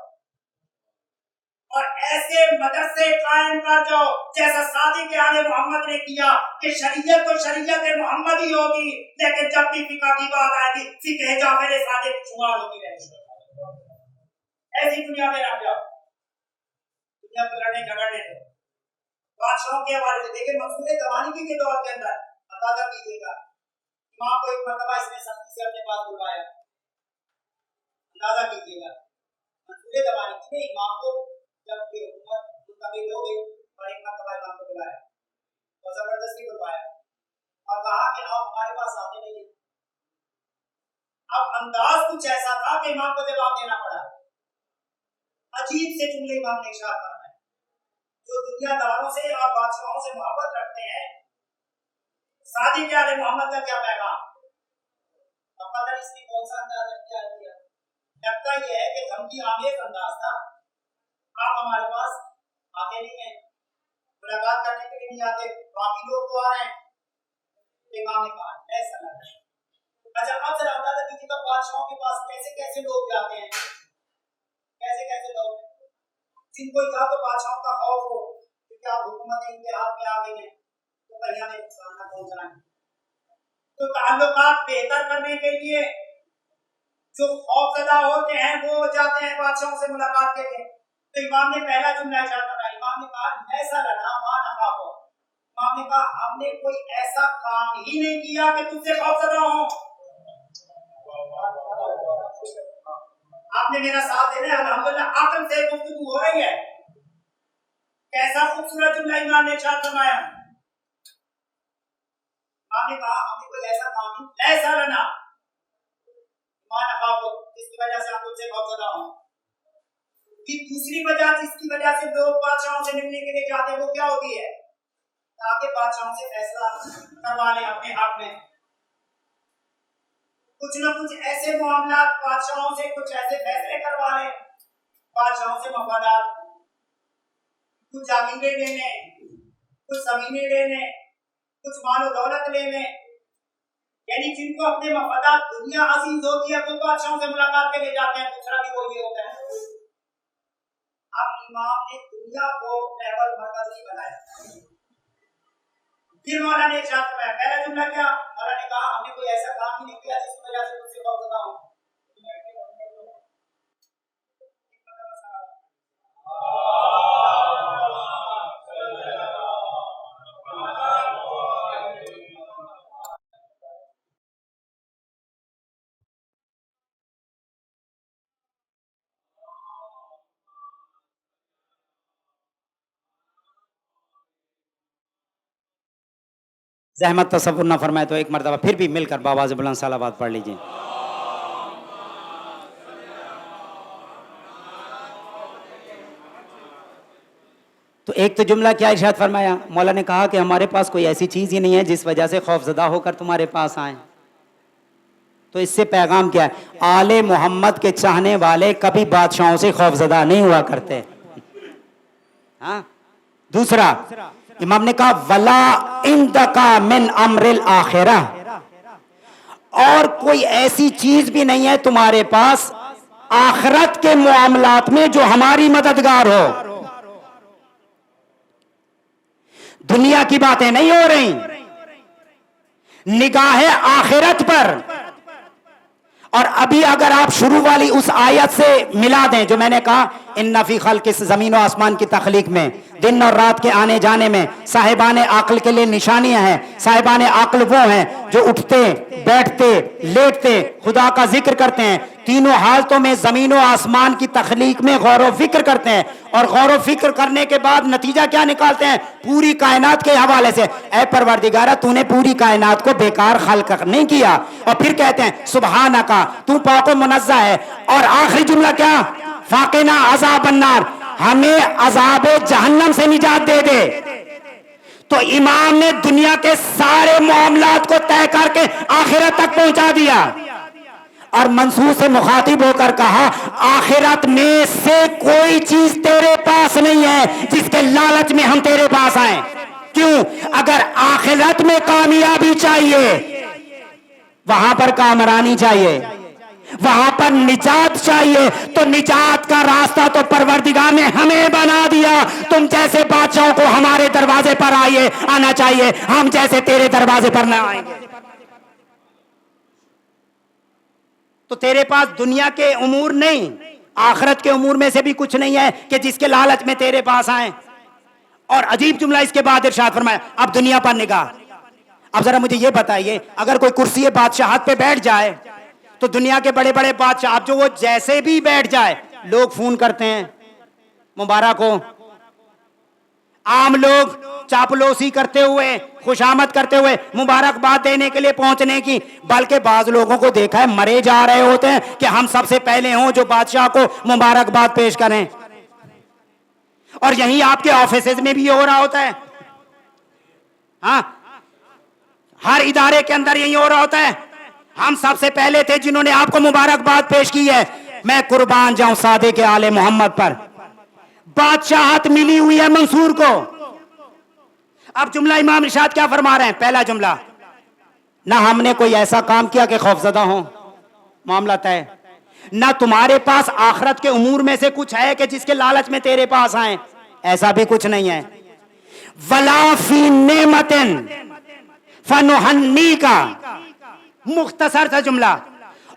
और ऐसे मदरसे कायम कर जाओ जैसा सादी के आले मोहम्मद ने किया कि शरीयत तो शरीयत मोहम्मद ही होगी, लेकिन जब भी फिका की बात आएगी फिके जाफर सादे की शुमार होगी रहेगी। ऐसी दुनिया में रह जाओ, दुनिया को लड़ने झगड़ने दो। बादशाहों के हवाले से देखिए, मंसूर दवानी के दौर के अंदर अंदाजा कीजिएगा, इमाम को एक मरतबा इसने सख्ती से अपने पास बुलवाया। अंदाजा कीजिएगा, मंसूर दवानी ने इमाम को जब ये हुकूमत मुंतकिल हो गई और एक मरतबा इमाम को बुलाया और जबरदस्ती बुलवाया और कहा कि आप हमारे पास आते नहीं। अब अंदाज कुछ ऐसा था कि इमाम को जवाब देना पड़ा। अजीब से जुमले इमाम ने इरशाद फरमाए, जो दुनियादारों से और बादशाहों से मोहब्बत रखते हैं, सादी के आले मोहम्मद का क्या पैगाम? अब पता नहीं इसने कौन सा अंदाज किया दिया। लगता यह है कि धमकी आमेज अंदाज था, आप हमारे पास आते नहीं हैं, मुलाकात करने के लिए नहीं आते, बाकी लोग तो आ रहे हैं। इमाम ने कहा ऐसा लग रहा है। अच्छा, अब जरा अंदाजा कीजिएगा बादशाहों के पास कैसे कैसे लोग जाते हैं, कैसे कैसे लोग जिनको या तो बादशाहों का खौफ हो कि आप हुकूमत इनके हाथ में आ गई है तो कहीं हमें नुकसान न पहुंचाएं, तो ताल्लुकात बेहतर करने के लिए जो खौफजदा होते हैं वो जाते हैं बादशाहों से मुलाकात के लिए। तो इमाम ने पहला जुमला इरशाद फरमाया, इमाम ने कहा ऐसा लगा मान अफाको। इमाम ने कहा हमने कोई ऐसा काम ही नहीं किया कि तुझसे खौफजदा हो। आपने मेरा साथ देना, अल्हम्दुलिल्लाह आकम से गुफ्तगू हो रही है। कैसा खूबसूरत जुमला इमाम ने इरशाद फरमाया। इमाम ने कहा हमने कोई ऐसा काम ही ऐसा लगा मान अफाको, जिसकी वजह से हम तुझसे खौफजदा हो। दूसरी वजह जिसकी वजह से लोग बादशाहों से मिलने के लिए जाते हैं वो क्या होती है, ताकि बादशाहों से फैसला करवा लें अपने हक में। कुछ न कुछ ऐसे मामला बादशाहों से कुछ ऐसे फैसले करवा लें, बादशाहों से मफादात, कुछ जागीरें लेने, कुछ जमीनें लेने, कुछ मालो दौलत लेने, यानी जिनको अपने मफादात दुनिया अजीज होती है वो बादशाहों से मुलाकात के लिए जाते हैं। दूसरा भी वो ये होता है। अब इमाम ने दुनिया को महवल मरकज नहीं बनाया। फिर मौला ने इरशाद फरमाया, पहला जुमला क्या? मौला ने कहा हमने कोई ऐसा काम ही नहीं किया जिसकी वजह से मुझसे खौफजदा हो। जहमत तसव्वुर ना फरमाए तो एक मरतबा फिर भी मिलकर बाबा से बुलंद सलावत पढ़ लीजिए। तो एक तो जुमला क्या इरशाद फरमाया, मौला ने कहा कि हमारे पास कोई ऐसी चीज़ ही नहीं है जिस वजह से खौफजदा होकर तुम्हारे पास आए। तो इससे पैगाम क्या है, आले मोहम्मद के चाहने वाले कभी बादशाहों से खौफजदा नहीं हुआ करते। हाँ, दूसरा इमाम ने कहा वला इंदका मिन अमरिल आखिरा, और कोई ऐसी चीज भी नहीं है तुम्हारे पास आखिरत के मामलात में जो हमारी मददगार हो। दुनिया की बातें नहीं हो रही, निगाह आखिरत पर। और अभी अगर आप शुरू वाली उस आयत से मिला दें जो मैंने कहा, इन्ना फी खल्क़िस ज़मीन व आसमान की तख्लीक में, दिन और रात के आने जाने में साहिबाने अक्ल के लिए निशानियां हैं। साहिबाने अक्ल वो हैं जो उठते बैठते लेटते खुदा का जिक्र करते हैं, तीनों हालतों में ज़मीन व आसमान की तख्लीक में गौर व फिक्र करते हैं, और गौर व फिक्र करने के बाद नतीजा क्या निकालते हैं, पूरी कायनात के हवाले से, ऐ परवरदिगारा तूने पूरी कायनात को बेकार खल्क नहीं किया। और फिर कहते हैं सुबहानका, तू पाक व मुनज़्ज़ह है। और आखिरी जुमला क्या, फाकिना अज़ाब अन्नार, हमें अज़ाब जहन्नम से निजात दे दे। तो इमाम ने दुनिया के सारे मामलात को तय करके आखिरत तक पहुंचा दिया, और मंसूर से मुखातिब होकर कहा आखिरत में से कोई चीज तेरे पास नहीं है जिसके लालच में हम तेरे पास आए। क्यों? अगर आखिरत में कामयाबी चाहिए, वहां पर कामरानी चाहिए, वहां पर निजात चाहिए, तो निजात का रास्ता तो परवरदिगार ने हमें बना दिया। तुम जैसे बादशाहों को हमारे दरवाजे पर आना चाहिए, हम जैसे तेरे दरवाजे पर ना आएंगे। तो तेरे पास दुनिया के उमूर नहीं, आखिरत के उमूर में से भी कुछ नहीं है कि जिसके लालच में तेरे पास आए। और अजीब जुमला इसके बाद इरशाद फरमाया, अब दुनिया पर निगाह। अब जरा मुझे ये बताइए, अगर कोई कुर्सी बादशाहत पे बैठ जाए तो दुनिया के बड़े बड़े बादशाह, अब जो वो जैसे भी बैठ जाए, लोग फोन करते हैं मुबारक हो, आम लोग चापलूसी करते हुए, खुशामद करते हुए मुबारकबाद देने के लिए पहुंचने की, बल्कि बाज लोगों को देखा है मरे जा रहे होते हैं कि हम सबसे पहले हों जो बादशाह को मुबारकबाद पेश करें। और यही आपके ऑफिसेज में भी ये हो रहा होता है। हाँ, हर इदारे के अंदर यही हो रहा होता है, हम सबसे पहले थे जिन्होंने आपको मुबारकबाद पेश की है। मैं कुर्बान जाऊं सादे के आले मोहम्मद पर, बादशाहत मिली हुई है मंसूर को। अब जुमला इमाम इरशाद क्या फरमा रहे हैं, पहला जुमला, ना हमने कोई ऐसा काम किया कि खौफजदा हो, मामला तय। ना तुम्हारे पास आखिरत के उमूर में से कुछ है कि जिसके लालच में तेरे पास आए, ऐसा भी कुछ नहीं है। वला फी नेमतिन फनुहन्नी का मुख्तसर था जुमला।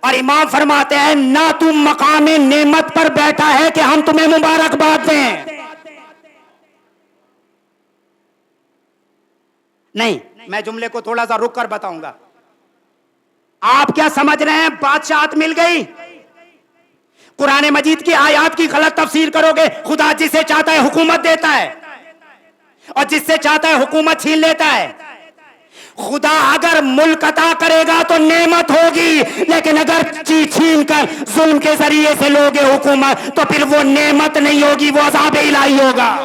और इमाम फरमाते हैं ना तुम मकामे नेमत पर बैठा है कि हम तुम्हें मुबारकबाद दें, नहीं। मैं जुमले को थोड़ा सा रुक कर बताऊंगा। आप क्या समझ रहे हैं बादशाहत मिल गई? कुरान मजीद की आयत की गलत तफसीर करोगे। खुदा जिसे चाहता है हुकूमत देता है, और जिससे चाहता है हुकूमत छीन लेता है। खुदा अगर मुल्क अता करेगा तो नेमत होगी, लेकिन अगर छीन कर जुल्म के जरिए से लोगे हुकूमत, तो फिर वो नेमत नहीं होगी, वो अज़ाब इलाही होगा।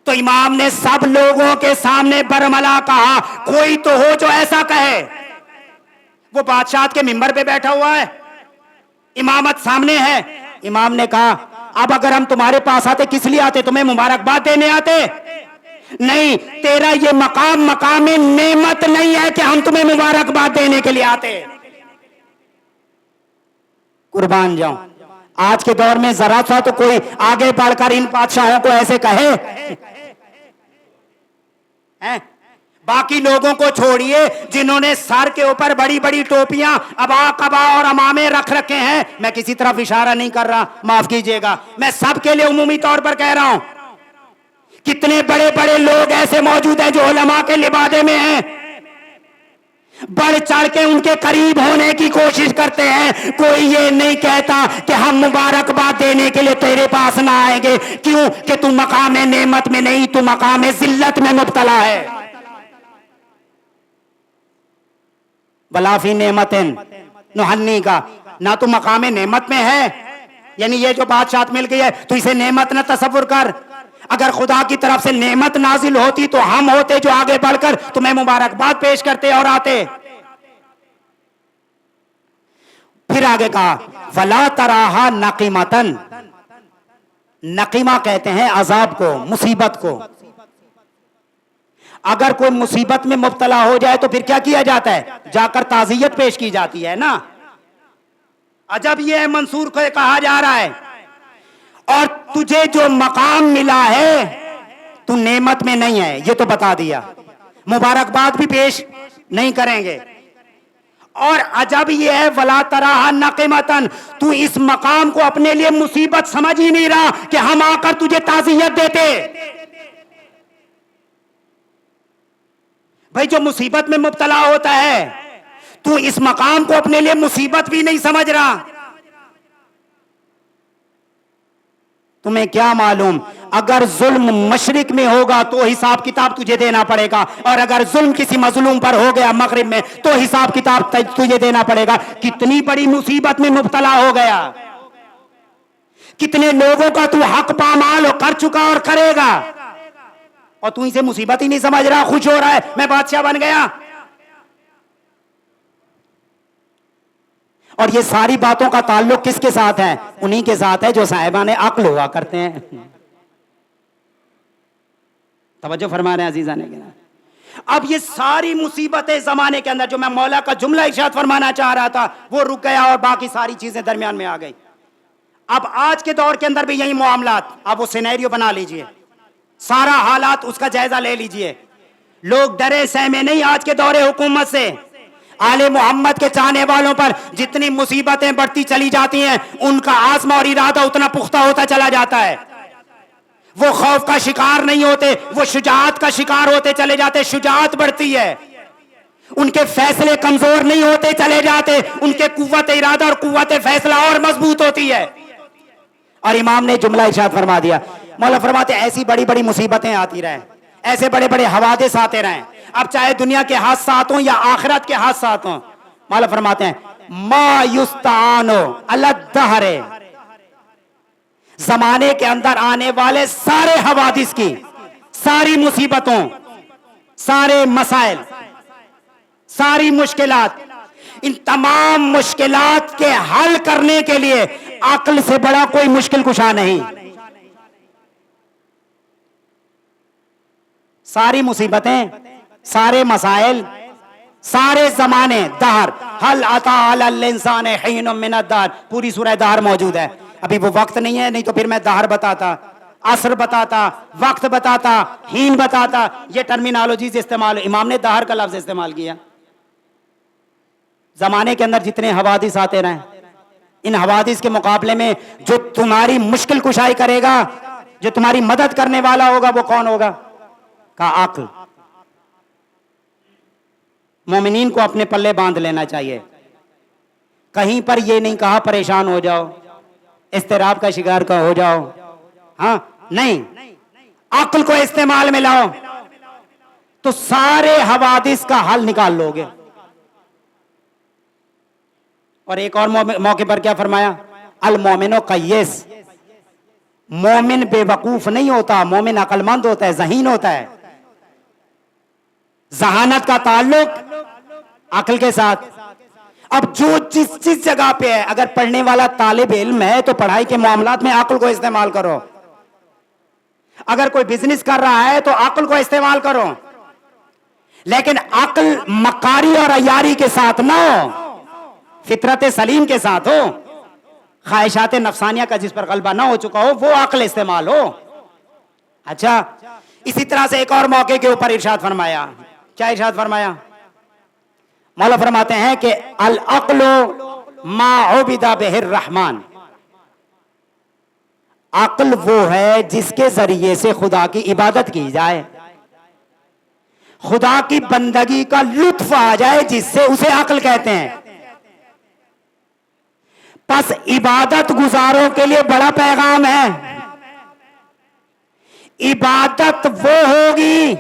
तो इमाम ने सब लोगों के सामने बरमला कहा, कोई तो हो जो ऐसा कहे। वो बादशाह के मिंबर पे बैठा हुआ है, इमामत सामने है। इमाम ने कहा अब अगर हम तुम्हारे पास आते, किस लिए आते? तुम्हें मुबारकबाद देने आते? नहीं, तेरा ये मकाम नेमत नहीं है कि हम तुम्हें मुबारकबाद देने के लिए आते। कुर्बान जाऊं, आज के दौर में जरा सा तो कोई आगे बढ़कर इन बादशाहों को ऐसे कहे हैं? बाकी लोगों को छोड़िए जिन्होंने सर के ऊपर बड़ी बड़ी टोपियां, अबा कबा और अमामे रख रखे हैं। मैं किसी तरफ इशारा नहीं कर रहा, माफ कीजिएगा, मैं सबके लिए उमूमी तौर पर कह रहा हूं। कितने बड़े बड़े लोग ऐसे मौजूद हैं जो उलमा के लिबादे में हैं, बढ़ चढ़ के उनके करीब होने की कोशिश करते हैं। कोई ये नहीं कहता कि हम मुबारकबाद देने के लिए तेरे पास ना आएंगे। क्यों? कि तू मकाम नेमत में नहीं, तू मकाम जिल्लत में मुब्तला है। वलाफी नेमतिन नुहन्नी का, ना तू मकाम नेमत में है, यानी ये जो बादशाह मिल गई है तो इसे नेमत ना तसव्वुर कर। अगर खुदा की तरफ से नेमत नाजिल होती तो हम होते जो आगे बढ़कर तुम्हें मुबारकबाद पेश करते और आते। फिर आगे कहा फला तराहा नकीमतन, नकीमा कहते हैं अजाब को, मुसीबत को। अगर कोई मुसीबत में मुब्तला हो जाए तो फिर क्या किया जाता है, जाकर ताज़ियत पेश की जाती है ना। अजब ये है, मंसूर को कहा जा रहा है और तुझे जो मकाम मिला है तू नेमत में नहीं है, ये तो बता दिया, मुबारकबाद भी पेश नहीं करेंगे। और अजब ये है वला तराहा नकीमतन, तू इस मकाम को अपने लिए मुसीबत समझ ही नहीं रहा कि हम आकर तुझे ताज़ियत देते। भाई जो मुसीबत में मुब्तला होता है तू इस मकाम को अपने लिए मुसीबत भी नहीं समझ रहा। तुम्हें क्या मालूम, अगर जुल्म मशरिक में होगा तो हिसाब किताब तुझे देना पड़ेगा, और अगर जुल्म किसी मजलूम पर हो गया मगरिब में तो हिसाब किताब तुझे देना पड़ेगा। कितनी बड़ी मुसीबत में मुब्तला हो गया, कितने लोगों का तू हक पामाल कर चुका और करेगा, और तू इसे मुसीबत ही नहीं समझ रहा, खुश हो रहा है मैं बादशाह बन गया। और ये सारी बातों का ताल्लुक किसके साथ है, उन्हीं के साथ है जो साहिबाने अक्ल हुआ करते हैं। तवज्जो फरमा रहे हैं अजीजाने के। अब ये सारी मुसीबतें जमाने के अंदर, जो मैं मौला का जुमला इरशाद फरमाना चाह रहा था वो रुक गया और बाकी सारी चीजें दरमियान में आ गई। अब आज के दौर के अंदर भी यही मामलात, आप वो सिनेरियो बना लीजिए, सारा हालात उसका जायजा ले लीजिए। लोग डरे सहमे नहीं आज के दौरे हुकूमत से। आले मोहम्मद के चाहने वालों पर जितनी मुसीबतें बढ़ती चली जाती हैं उनका आज़म और इरादा उतना पुख्ता होता चला जाता है। वो खौफ का शिकार नहीं होते, वो शुजाअत का शिकार होते चले जाते, शुजाअत बढ़ती है। उनके फैसले कमजोर नहीं होते चले जाते, उनके कुव्वत इरादा और कुव्वत फैसला और मजबूत होती है। और इमाम ने जुमला इरशाद फरमा दिया, मौला फरमाते ऐसी बड़ी बड़ी मुसीबतें आती रहें, ऐसे बड़े बड़े हवादिस आते रहें, अब चाहे दुनिया के हादसात हों या आखिरत के हादसात हों। मौला फरमाते हैं मा युस्तानो अला दहरे, जमाने के अंदर आने वाले सारे हवादिस की, सारी मुसीबतों, सारे मसाइल, सारी मुश्किलात, इन तमाम मुश्किलात के हल करने के लिए अक्ल से बड़ा कोई मुश्किल कुशा नहीं। सारी मुसीबतें, सारे मसाइल, सारे जमाने, दहर, हल अता अलल इंसानहीन मिन अद-दहर, पूरी सूरह दहर मौजूद है। अभी वो वक्त नहीं है, नहीं तो फिर मैं दहर बताता, असर बताता, वक्त बताता, हीन बताता। ये टर्मिनोलॉजीज इस्तेमाल, इमाम ने दहर का लफ्ज इस्तेमाल किया। जमाने के अंदर जितने हवादिस आते रहे, इन हवादिस के मुकाबले में जो तुम्हारी मुश्किल कुशाई करेगा, जो तुम्हारी मदद करने वाला होगा, वो कौन होगा? का अक्ल। मोमिनीन को अपने पल्ले बांध लेना चाहिए। कहीं पर ये नहीं कहा परेशान हो जाओ, इस्तिराब का शिकार का हो जाओ, हाँ नहीं, अक्ल को इस्तेमाल में लाओ तो सारे हवादिस का हल निकाल लोगे। और एक और मौके पर क्या फरमाया, अल मोमिनो कय्यस, मोमिन बेवकूफ नहीं होता, मोमिन अक्लमंद होता है, ज़हीन होता है। जहानत का ताल्लुक अक्ल के साथ। अब जो जिस जगह पे है, अगर पढ़ने वाला तालिब इल्म है तो पढ़ाई के मामलात में अक्ल को इस्तेमाल करो। अगर कोई बिजनेस कर रहा है तो अक्ल को इस्तेमाल करो, लेकिन अक्ल मकारी और अयारी के साथ ना हो, फितरत सलीम के साथ हो, ख्वाहिशात नफसानिया का जिस पर गलबा ना हो चुका हो, वो अक्ल इस्तेमाल हो। अच्छा, इसी तरह से एक और मौके के ऊपर इरशाद फरमाया, क्या इरशाद फरमाया? मौला फरमाते हैं कि अल अक्लो मा उबिदा बिहिर रहमान, अक्ल वो है जिसके जरिए से खुदा की इबादत की जाए, खुदा की बंदगी का लुत्फ आ जाए, जिससे उसे अक्ल कहते हैं। बस इबादत गुजारों के लिए बड़ा पैगाम है, इबादत वो होगी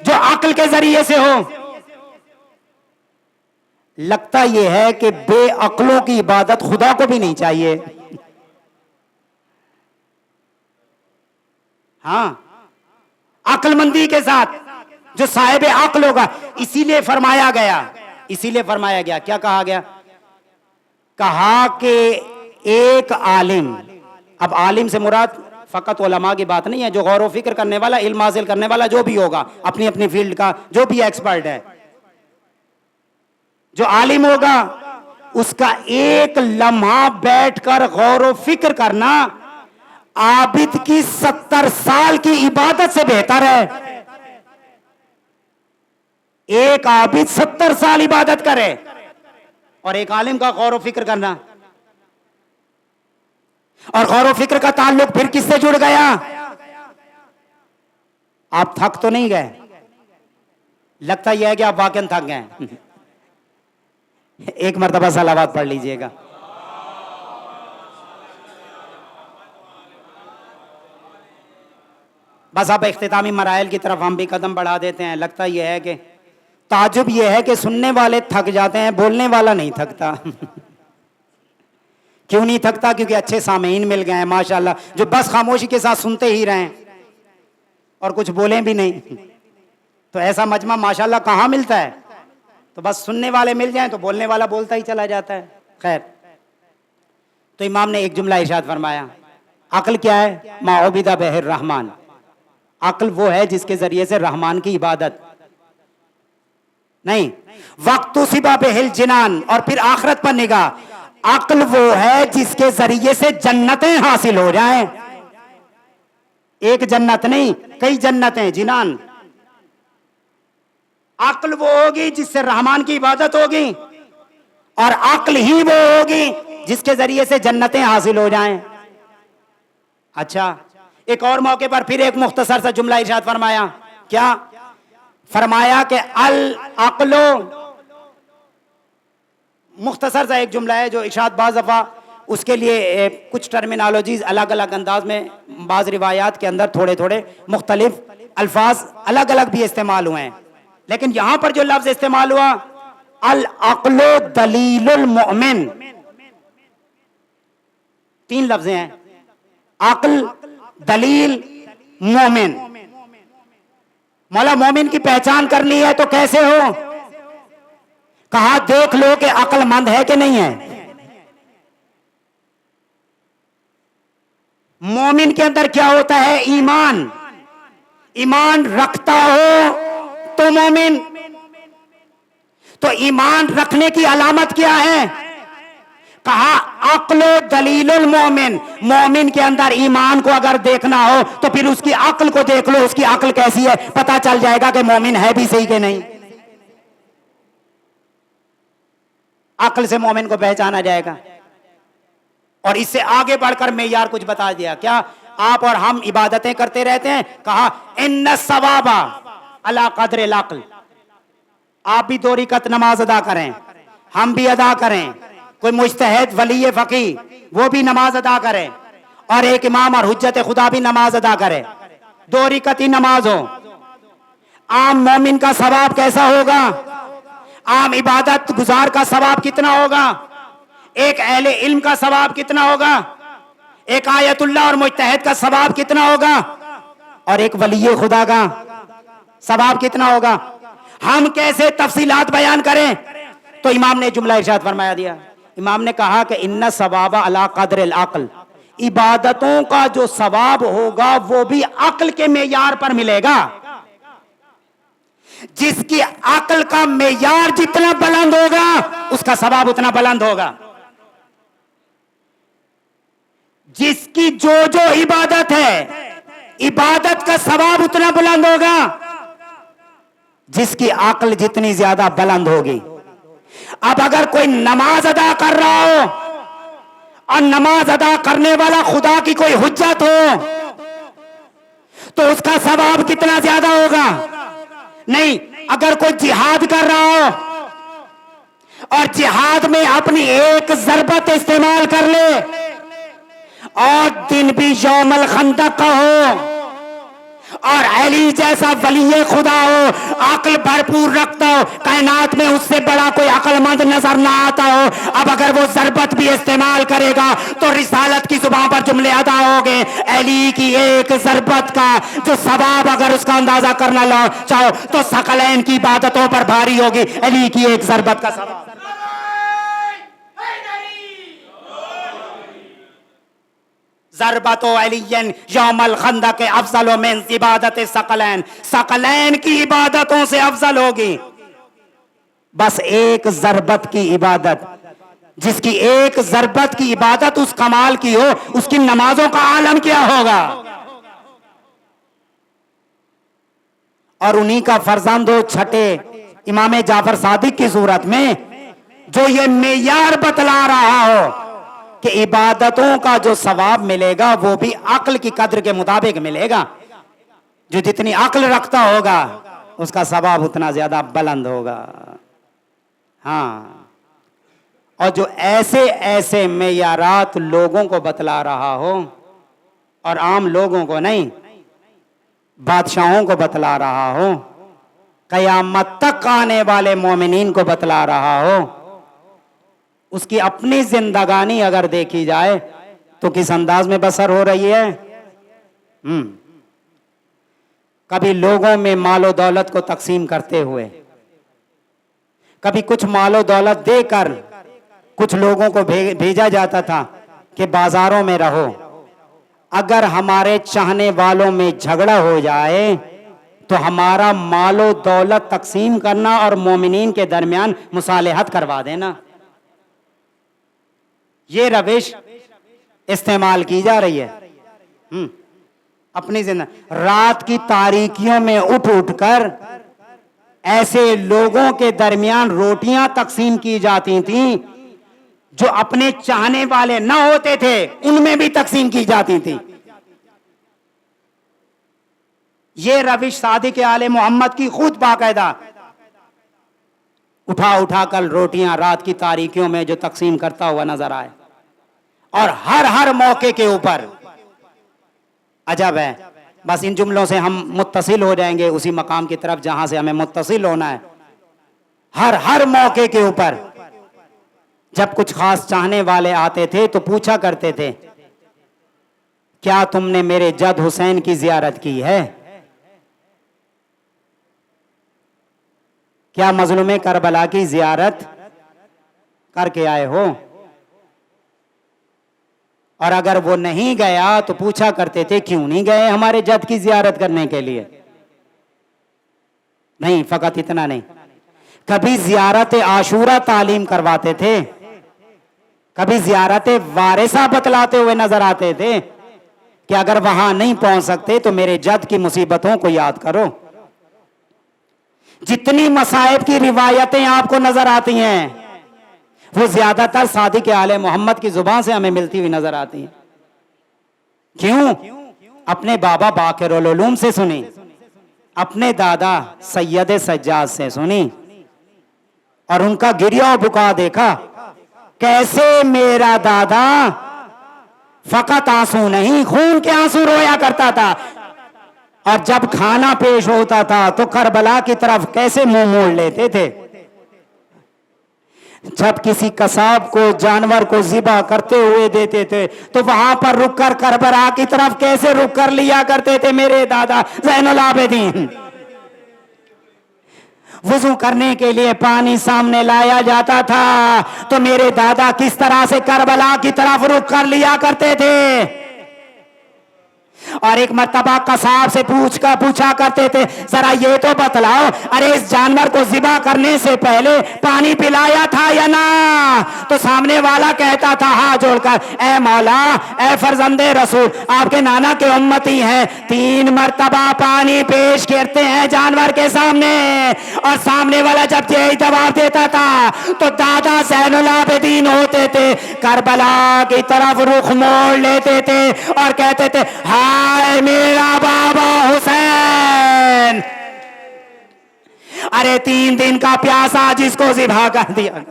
जो अक्ल के जरिए से हो। लगता यह है कि बेअक्लों की इबादत खुदा को भी नहीं चाहिए। हाँ, अक्लमंदी के साथ जो साहिब अक्ल होगा, इसीलिए फरमाया गया, क्या कहा गया? कहा कि एक आलिम, अब आलिम से मुराद फकत उलमा की बात नहीं है, जो गौर व फिक्र करने वाला, इल्म हासिल करने वाला जो भी होगा, अपनी अपनी फील्ड का जो भी एक्सपर्ट है, जो आलिम होगा, उसका एक लम्हा बैठकर गौर व फिक्र करना आबिद की 70 साल की इबादत से बेहतर है। एक आबिद 70 साल इबादत करे और एक आलिम का गौर व फिक्र करना, और गौर व फिक्र का ताल्लुक फिर किससे जुड़ गया? आप थक तो नहीं गए? लगता यह है कि आप वाकई थक गए। एक मर्तबा सलावत पढ़ लीजिएगा। बस अब इख्तितामी मराइल की तरफ हम भी कदम बढ़ा देते हैं। लगता यह है कि ताजुब यह है कि सुनने वाले थक जाते हैं, बोलने वाला नहीं थकता। क्यों नहीं थकता? क्योंकि अच्छे सामीन मिल गए हैं माशाल्लाह, जो बस खामोशी के साथ सुनते ही रहें और कुछ बोले भी नहीं। तो ऐसा मजमा माशाल्लाह कहाँ मिलता है? तो बस सुनने वाले मिल जाएं तो बोलने वाला बोलता ही चला जाता है। खैर, तो इमाम ने एक जुमला इरशाद फरमाया, अक्ल क्या है? माउबिदा बहिर रहमान। अक्ल वो है जिसके जरिए से रहमान की इबादत नहीं। वक्त सिबा बेहिल जिनान, और फिर आखिरत पर निगाह। अक्ल वो है जिसके जरिए से जन्नतें हासिल हो जाएं। एक जन्नत नहीं, कई जन्नतें, जिनान। अक्ल वो होगी जिससे रहमान की इबादत होगी, और अक्ल ही वो होगी जिसके जरिए से जन्नतें हासिल हो जाएं। अच्छा, एक और मौके पर फिर एक मुख्तसर सा जुमला इरशाद फरमाया। क्या फरमाया? कि अल अक्लो, मुख्तसर सा एक जुमला है जो इरशाद बाज़ दफ़ा उसके लिए कुछ टर्मिनोलॉजीज अलग अलग अंदाज में, बाज़ रिवायात के अंदर थोड़े थोड़े मुख्तलिफ अल्फाज अलग अलग भी इस्तेमाल हुए हैं, लेकिन यहां पर जो लफ्ज इस्तेमाल हुआ, अल अक्लो दलीलुल मोमिन, 3 लफ्ज हैं, अक्ल, दलील, मोमिन। मौला मोमिन की पहचान करनी है तो कैसे हो? कहा देख लो कि अक्लमंद है कि नहीं है। मोमिन के अंदर क्या होता है? ईमान। ईमान रखता हो तो मोमिन। तो ईमान रखने की अलामत क्या है? कहा अक्लो दलीलुल मोमिन। मोमिन के अंदर ईमान को अगर देखना हो तो फिर उसकी अक्ल को देख लो, उसकी अक्ल कैसी है, पता चल जाएगा कि मोमिन है भी सही कि नहीं। अक्ल से मोमिन को पहचाना जाएगा। और इससे आगे बढ़कर मेयार कुछ बता दिया। क्या? आप और हम इबादतें करते रहते हैं, कहा इन्ना सवाबा अला कद्र अक्ल। आप भी 2 रकात नमाज अदा करें, हम भी अदा करें, कोई मुज्तहिद वली फकी वो भी नमाज अदा करे, और एक इमाम और हुज्जत खुदा भी नमाज अदा करे, 2 रकात ही नमाज हो। आम मोमिन का सवाब कैसा होगा? आम इबादत गुजार का सवाब कितना होगा? एक अहले इल्म का सवाब कितना होगा? एक आयतुल्लाह और मुज्तहिद का सवाब कितना होगा? और एक वली खुदा का सवाब कितना होगा? हम कैसे तफसीलात बयान करें? तो इमाम ने जुमला इरशाद फरमाया दिया। इमाम ने कहा कि इन्ना सवाबा अला कद्र अल-अक्ल, इबादतों का जो सवाब होगा वो भी अक्ल के मेयार पर मिलेगा। जिसकी अक्ल का मेयार जितना बुलंद होगा उसका सवाब उतना बुलंद होगा। जिसकी जो जो इबादत है, इबादत का सवाब उतना बुलंद होगा जिसकी अक्ल जितनी ज्यादा बुलंद होगी। अब अगर कोई नमाज अदा कर रहा हो और नमाज अदा करने वाला खुदा की कोई हुज्जत हो तो उसका सवाब कितना ज्यादा होगा? नहीं, अगर कोई जिहाद कर रहा हो और जिहाद में अपनी एक ज़रबत इस्तेमाल कर ले और दिन भी यौमल खंदक का हो और अली जैसा वली खुदा हो, अक्ल भरपूर रखता हो, कायनात में उससे बड़ा कोई अक्लमंद नजर ना आता हो, अब अगर वो ज़रबत भी इस्तेमाल करेगा तो रिसालत की जुबान पर जुमले अदा होंगे। अली की एक ज़रबत का जो सवाब अगर उसका अंदाजा करना चाहो तो सकलैन की इबादतों पर भारी होगी अली की एक ज़रबत का सवाब। ज़रबतो अलियन यौमल खंदक के अफजल मिन इबादत सकलैन, सकलैन की इबादतों से अफजल होगी। बस एक ज़रबत की इबादत, जिसकी एक ज़रबत की इबादत उस कमाल की हो, उसकी नमाजों का आलम क्या होगा। और उन्हीं का फर्जंद हो छठे इमाम जाफर सादिक की सूरत में जो ये मेयार बतला रहा हो कि इबादतों का जो सवाब मिलेगा वो भी अक्ल की कद्र के मुताबिक मिलेगा। जो जितनी अक्ल रखता होगा उसका सवाब उतना ज्यादा बुलंद होगा। हाँ, और जो ऐसे ऐसे मेयारात लोगों को बतला रहा हो, और आम लोगों को नहीं, बादशाहों को बतला रहा हो, कयामत तक आने वाले मोमिनीन को बतला रहा हो, उसकी अपनी जिंदगानी अगर देखी जाए तो किस अंदाज में बसर हो रही है। कभी लोगों में मालो दौलत को तकसीम करते हुए, कभी कुछ मालो दौलत देकर कुछ लोगों को भेजा जाता था कि बाजारों में रहो, अगर हमारे चाहने वालों में झगड़ा हो जाए तो हमारा मालो दौलत तकसीम करना और मोमिनीन के दरमियान मुसालेहत करवा देना। ये रविश इस्तेमाल की जा रही है। अपनी जिंदगी रात की तारीकियों में उठ उठकर ऐसे लोगों के दरमियान रोटियां तकसीम की जाती थीं जो अपने चाहने वाले न होते थे, उनमें भी तकसीम की जाती थी। ये रविश सादिक आले मोहम्मद की खुद बाकायदा उठा उठा कर रोटियां रात की तारीकियों में जो तकसीम करता हुआ नजर आए, और हर हर मौके के ऊपर। अजब है, बस इन जुमलों से हम मुत्तसिल हो जाएंगे उसी मकाम की तरफ जहां से हमें मुत्तसिल होना है। हर हर मौके के ऊपर जब कुछ खास चाहने वाले आते थे तो पूछा करते थे, क्या तुमने मेरे जद हुसैन की जियारत की है? क्या मजलूमे करबला की जियारत करके आए हो? और अगर वो नहीं गया तो पूछा करते थे, क्यों नहीं गए हमारे जद की जियारत करने के लिए? नहीं, फकत इतना नहीं, कभी जियारत आशूरा तालीम करवाते थे, कभी जियारत वारिसा बतलाते हुए नजर आते थे कि अगर वहां नहीं पहुंच सकते तो मेरे जद की मुसीबतों को याद करो। जितनी मसाइब की रिवायतें आपको नजर आती हैं वो ज्यादातर सादिक आले मोहम्मद की जुबान से हमें मिलती हुई नजर आती हैं। क्यों? अपने बाबा बाकिरुल उलूम से सुनी, अपने दादा सैयद सज्जाद से सुनी, और उनका गिरिया बुका देखा कैसे मेरा दादा फकत आंसू नहीं खून के आंसू रोया करता था, और जब खाना पेश होता था तो करबला की तरफ कैसे मुंह मोड़ लेते थे। जब किसी कसाब को जानवर को ज़िबा करते हुए देते थे तो वहां पर रुककर करबला की तरफ कैसे रुक कर लिया करते थे मेरे दादा ज़ैनुल आबिदीन। वुजू करने के लिए पानी सामने लाया जाता था तो मेरे दादा किस तरह से करबला की तरफ रुक कर लिया करते थे। और एक मर्तबा कसाब से पूछा करते थे, जरा ये तो बतलाओ, अरे इस जानवर को ज़िबा करने से पहले पानी पिलाया था या ना? तो सामने वाला कहता था हाथ जोड़कर, ए मौला, ए फरजंदे रसूल, आपके नाना के उम्मती हैं, 3 मर्तबा पानी पेश करते हैं जानवर के सामने। और सामने वाला जब यही जवाब देता था तो दादा ज़ैनुल आबिदीन होते थे करबला की तरफ रुख मोड़ लेते थे और कहते थे, हाय मेरा बाबा हुसैन, अरे 3 दिन का प्यासा जिसको ज़िबा कर दिया।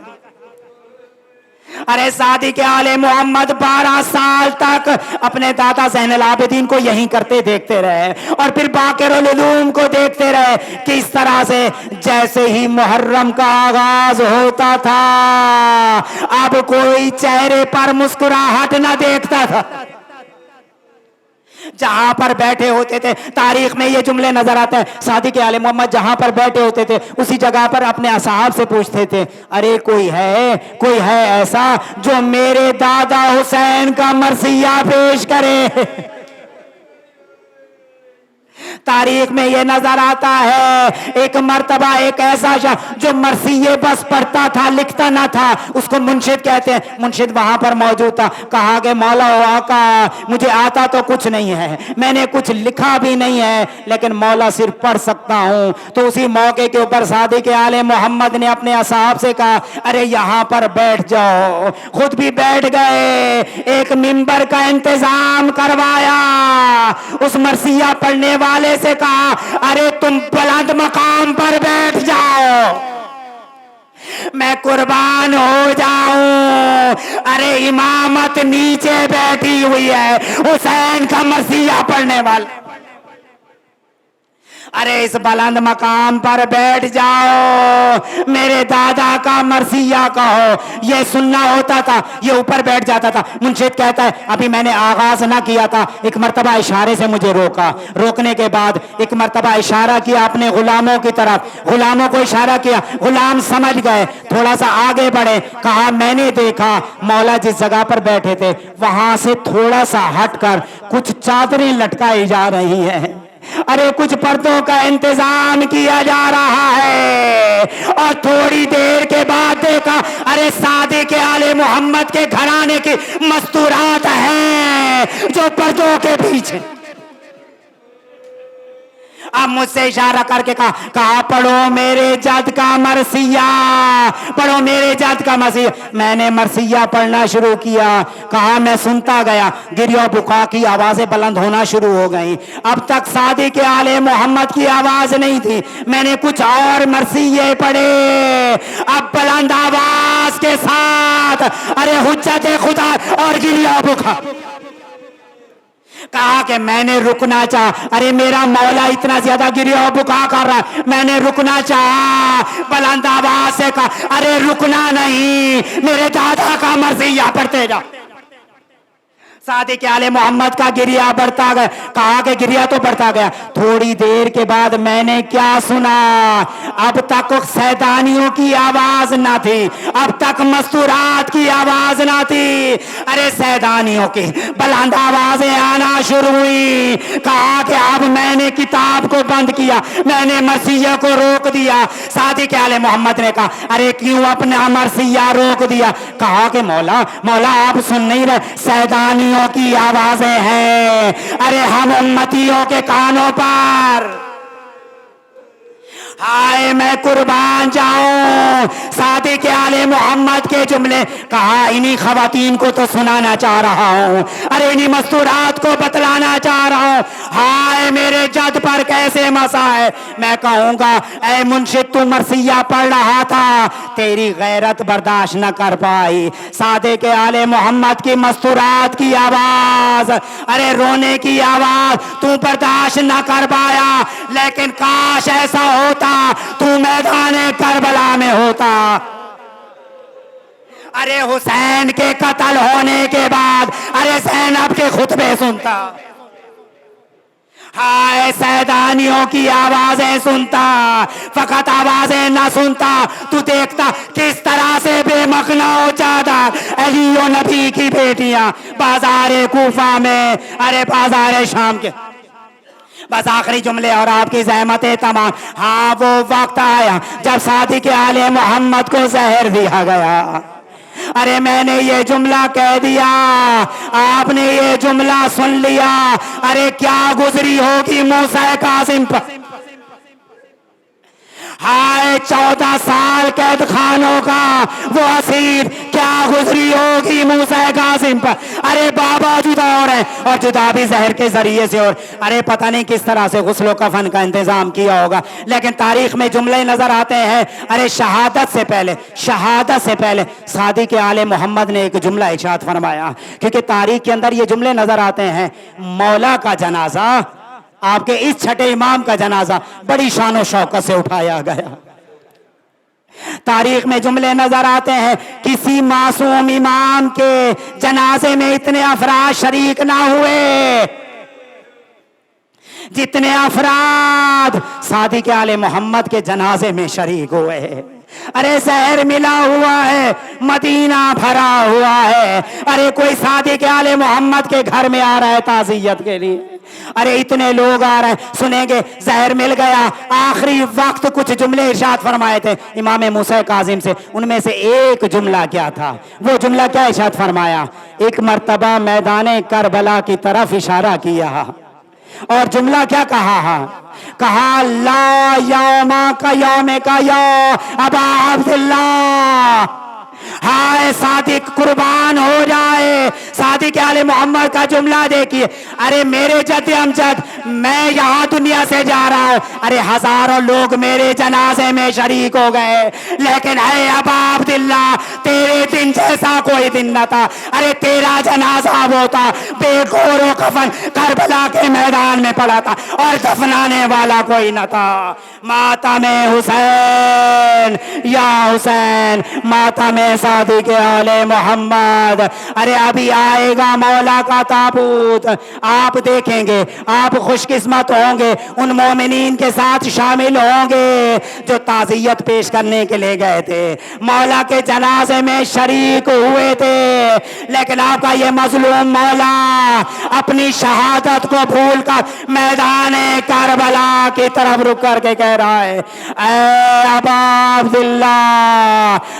अरे सादिक आले मोहम्मद 12 साल तक अपने दादा ज़ैनुल आबिदीन को यहीं करते देखते रहे और फिर बाक़िरुल उलूम को देखते रहे कि इस तरह से जैसे ही मुहर्रम का आगाज होता था अब कोई चेहरे पर मुस्कुराहट न देखता था। जहां पर बैठे होते थे, तारीख में ये जुमले नजर आते हैं, सादिक आले मोहम्मद जहां पर बैठे होते थे उसी जगह पर अपने असहाब से पूछते थे, अरे कोई है ऐसा जो मेरे दादा हुसैन का मरसिया पेश करे। तारीख में ये नजर आता है एक मर्तबा एक ऐसा शख्स जो मरसिये बस पढ़ता था लिखता ना था, उसको मुंशिद कहते हैं, मुंशिद वहां पर मौजूद था। कहा कि मौला आका मुझे आता तो कुछ नहीं है, मैंने कुछ लिखा भी नहीं है, लेकिन मौला सिर्फ पढ़ सकता हूं। तो उसी मौके के ऊपर सादिक आले मोहम्मद ने अपने असहाब से कहा, अरे यहां पर बैठ जाओ। खुद भी बैठ गए, एक मिंबर का इंतजाम करवाया, उस मरसिया पढ़ने वाले से कहा, अरे तुम बुलंद मकाम पर बैठ जाओ, मैं कुर्बान हो जाऊं। अरे इमामत नीचे बैठी हुई है, हुसैन का मरसिया पढ़ने वाला, अरे इस बुलंद मकाम पर बैठ जाओ, मेरे दादा का मरसिया कहो। ये सुनना होता था, ये ऊपर बैठ जाता था। मुंशिद कहता है अभी मैंने आगाज ना किया था, एक मर्तबा इशारे से मुझे रोका, रोकने के बाद एक मर्तबा इशारा किया अपने गुलामों की तरफ, गुलामों को इशारा किया, गुलाम समझ गए, थोड़ा सा आगे बढ़े। कहा मैंने देखा मौला जिस जगह पर बैठे थे वहां से थोड़ा सा हटकर कुछ चादरें लटकाई जा रही हैं, अरे कुछ पर्दों का इंतजाम किया जा रहा है। और थोड़ी देर के बाद देखा, अरे सादिक आले मोहम्मद के घराने की मस्तूरात हैं जो पर्दों के पीछे। अब मुझसे इशारा करके कहा पढ़ो मेरे जद का मरसिया, पढ़ो मेरे जद का मरसिया। मैंने मरसिया पढ़ना शुरू किया, कहा मैं सुनता गया, गिरिया बुका की आवाजें बुलंद होना शुरू हो गई। अब तक सादिक आले मोहम्मद की आवाज नहीं थी, मैंने कुछ और मरसिये पढ़े। अब बुलंद आवाज के साथ अरे हुज्जत खुदा और गिरिया बुका। कहा कि मैंने रुकना चाहा, अरे मेरा मौला इतना ज्यादा गिरिया बुका कर रहा है, मैंने रुकना चाहा, बुलंद आवाज से कहा अरे रुकना नहीं, मेरे दादा का मरसिया पढ़ते जा। सादिक आले मोहम्मद का गिरिया बढ़ता गया, कहा कि गिरिया तो बढ़ता गया। थोड़ी देर के बाद मैंने क्या सुना, अब तक सैतानियों की आवाज ना थी, अब तक मस्तूरात की आवाज ना थी, अरे सैतानियों की बुलंद आवाजें आना शुरू हुई। कहा कि अब मैंने किताब को बंद किया, मैंने मरसिया को रोक दिया। सादिक आले मोहम्मद ने कहा अरे क्यों अपना मरसिया रोक दिया? कहा कि मौला आप सुन नहीं रहे, सैतानी की आवाजें हैं, अरे हम उम्मतियों के कानों पर। हाय मैं कुर्बान जाऊं, सादिक आले मोहम्मद के जुमले। कहा इन्हीं खवातीन को तो सुनाना चाह रहा हूं, अरे इन्हीं मस्तूरात को बतलाना चाह रहा हूं। हाय मेरे जद पर कैसे मसा है। मैं कहूंगा ऐ मुंशिद तू मरसिया पढ़ रहा था, तेरी गैरत बर्दाश्त न कर पाई। सादिक आले मोहम्मद की मस्तूरात की आवाज, अरे रोने की आवाज तू बर्दाश्त न कर पाया, लेकिन काश ऐसा होता तू मैदाने करबला में होता। अरे हुसैन के कत्ल होने के बाद अरे ज़ैनब के खुतबे सुनता, हाय सैदानियों की आवाजें सुनता, फकत आवाजें ना सुनता, तू देखता किस तरह से बेमखना हो जाता। अली और नबी की बेटियां बाजारे कूफा में, अरे बाजारे शाम के। बस आखिरी जुमले और आपकी ज़हमतें तमाम। हाँ वो वक्त आया जब सादिक आले मोहम्मद को जहर दिया गया। अरे मैंने ये जुमला कह दिया, आपने ये जुमला सुन लिया, अरे क्या गुजरी होगी मूसा कासिम पर। हाय 14 साल कैद खानों का वो असीर क्या हवा गुजरी होगी मूसा कासिम पर, अरे बाबा जुदा हो रहे हैं और जुदा भी जहर के जरिए से, और अरे पता नहीं किस तरह से गुस्लो कफन का इंतजाम किया होगा। लेकिन तारीख में जुमले नजर आते हैं, अरे शहादत से पहले सादी के आले मोहम्मद ने एक जुमला इरशाद फरमाया, क्योंकि तारीख के अंदर ये जुमले नजर आते हैं। मौला का जनाजा, आपके इस छठे इमाम का जनाजा बड़ी शान शौकत से उठाया गया। तारीख में जुमले नजर आते हैं, किसी मासूम इमाम के जनाजे में इतने अफराद शरीक ना हुए जितने अफराद सादी के आले मोहम्मद के जनाजे में शरीक हुए। अरे जहर मिला हुआ है, मदीना भरा हुआ है, अरे कोई सादी के आले मोहम्मद के घर में आ रहा है ताज़ियत के लिए, अरे इतने लोग आ रहे हैं, सुनेंगे जहर मिल गया। आखिरी वक्त कुछ जुमले इरशाद फरमाए थे इमाम मूसा काजिम से, उनमें से एक जुमला क्या था? वो जुमला क्या इरशाद फरमाया? एक मर्तबा मैदान करबला की तरफ इशारा किया और जुमला क्या कहा ला यौमा का यौमे का या अबा अब्दुल्लाह, हाय सादिक कुर्बान हो जाए। सादिक आले मोहम्मद का जुमला देखिए, अरे मेरे जद्द अमजद, मैं यहाँ दुनिया से जा रहा हूँ, अरे हजारों लोग मेरे जनाजे में शरीक हो गए, लेकिन है अबा अब्दुल्ला, तेरे दिन जैसा कोई दिन न था। अरे तेरा जनाजा वो था, बेगोरो कफन करबला के मैदान में पड़ा था और दफनाने वाला कोई न था। माता में हुसैन या हुसैन, माता में सादी के आले मोहम्मद, अरे अभी आएगा मौला का ताबूत, आप देखेंगे, आप खुशकिस्मत होंगे, उन मोमिनीन के साथ शामिल होंगे जो ताज़ियत पेश करने के लिए गए थे, मौला के जनाजे में शरीक हुए थे। लेकिन आपका ये मजलूम मौला अपनी शहादत को भूलकर मैदान करबला की तरफ रुक करके कह रहा है, ऐ अबा अब्दुल्ला,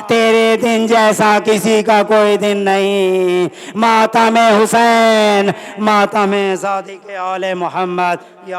तेरे दिन जैसा किसी का कोई दिन नहीं। माता में हुसैन, माता में सादी के आले मोहम्मद या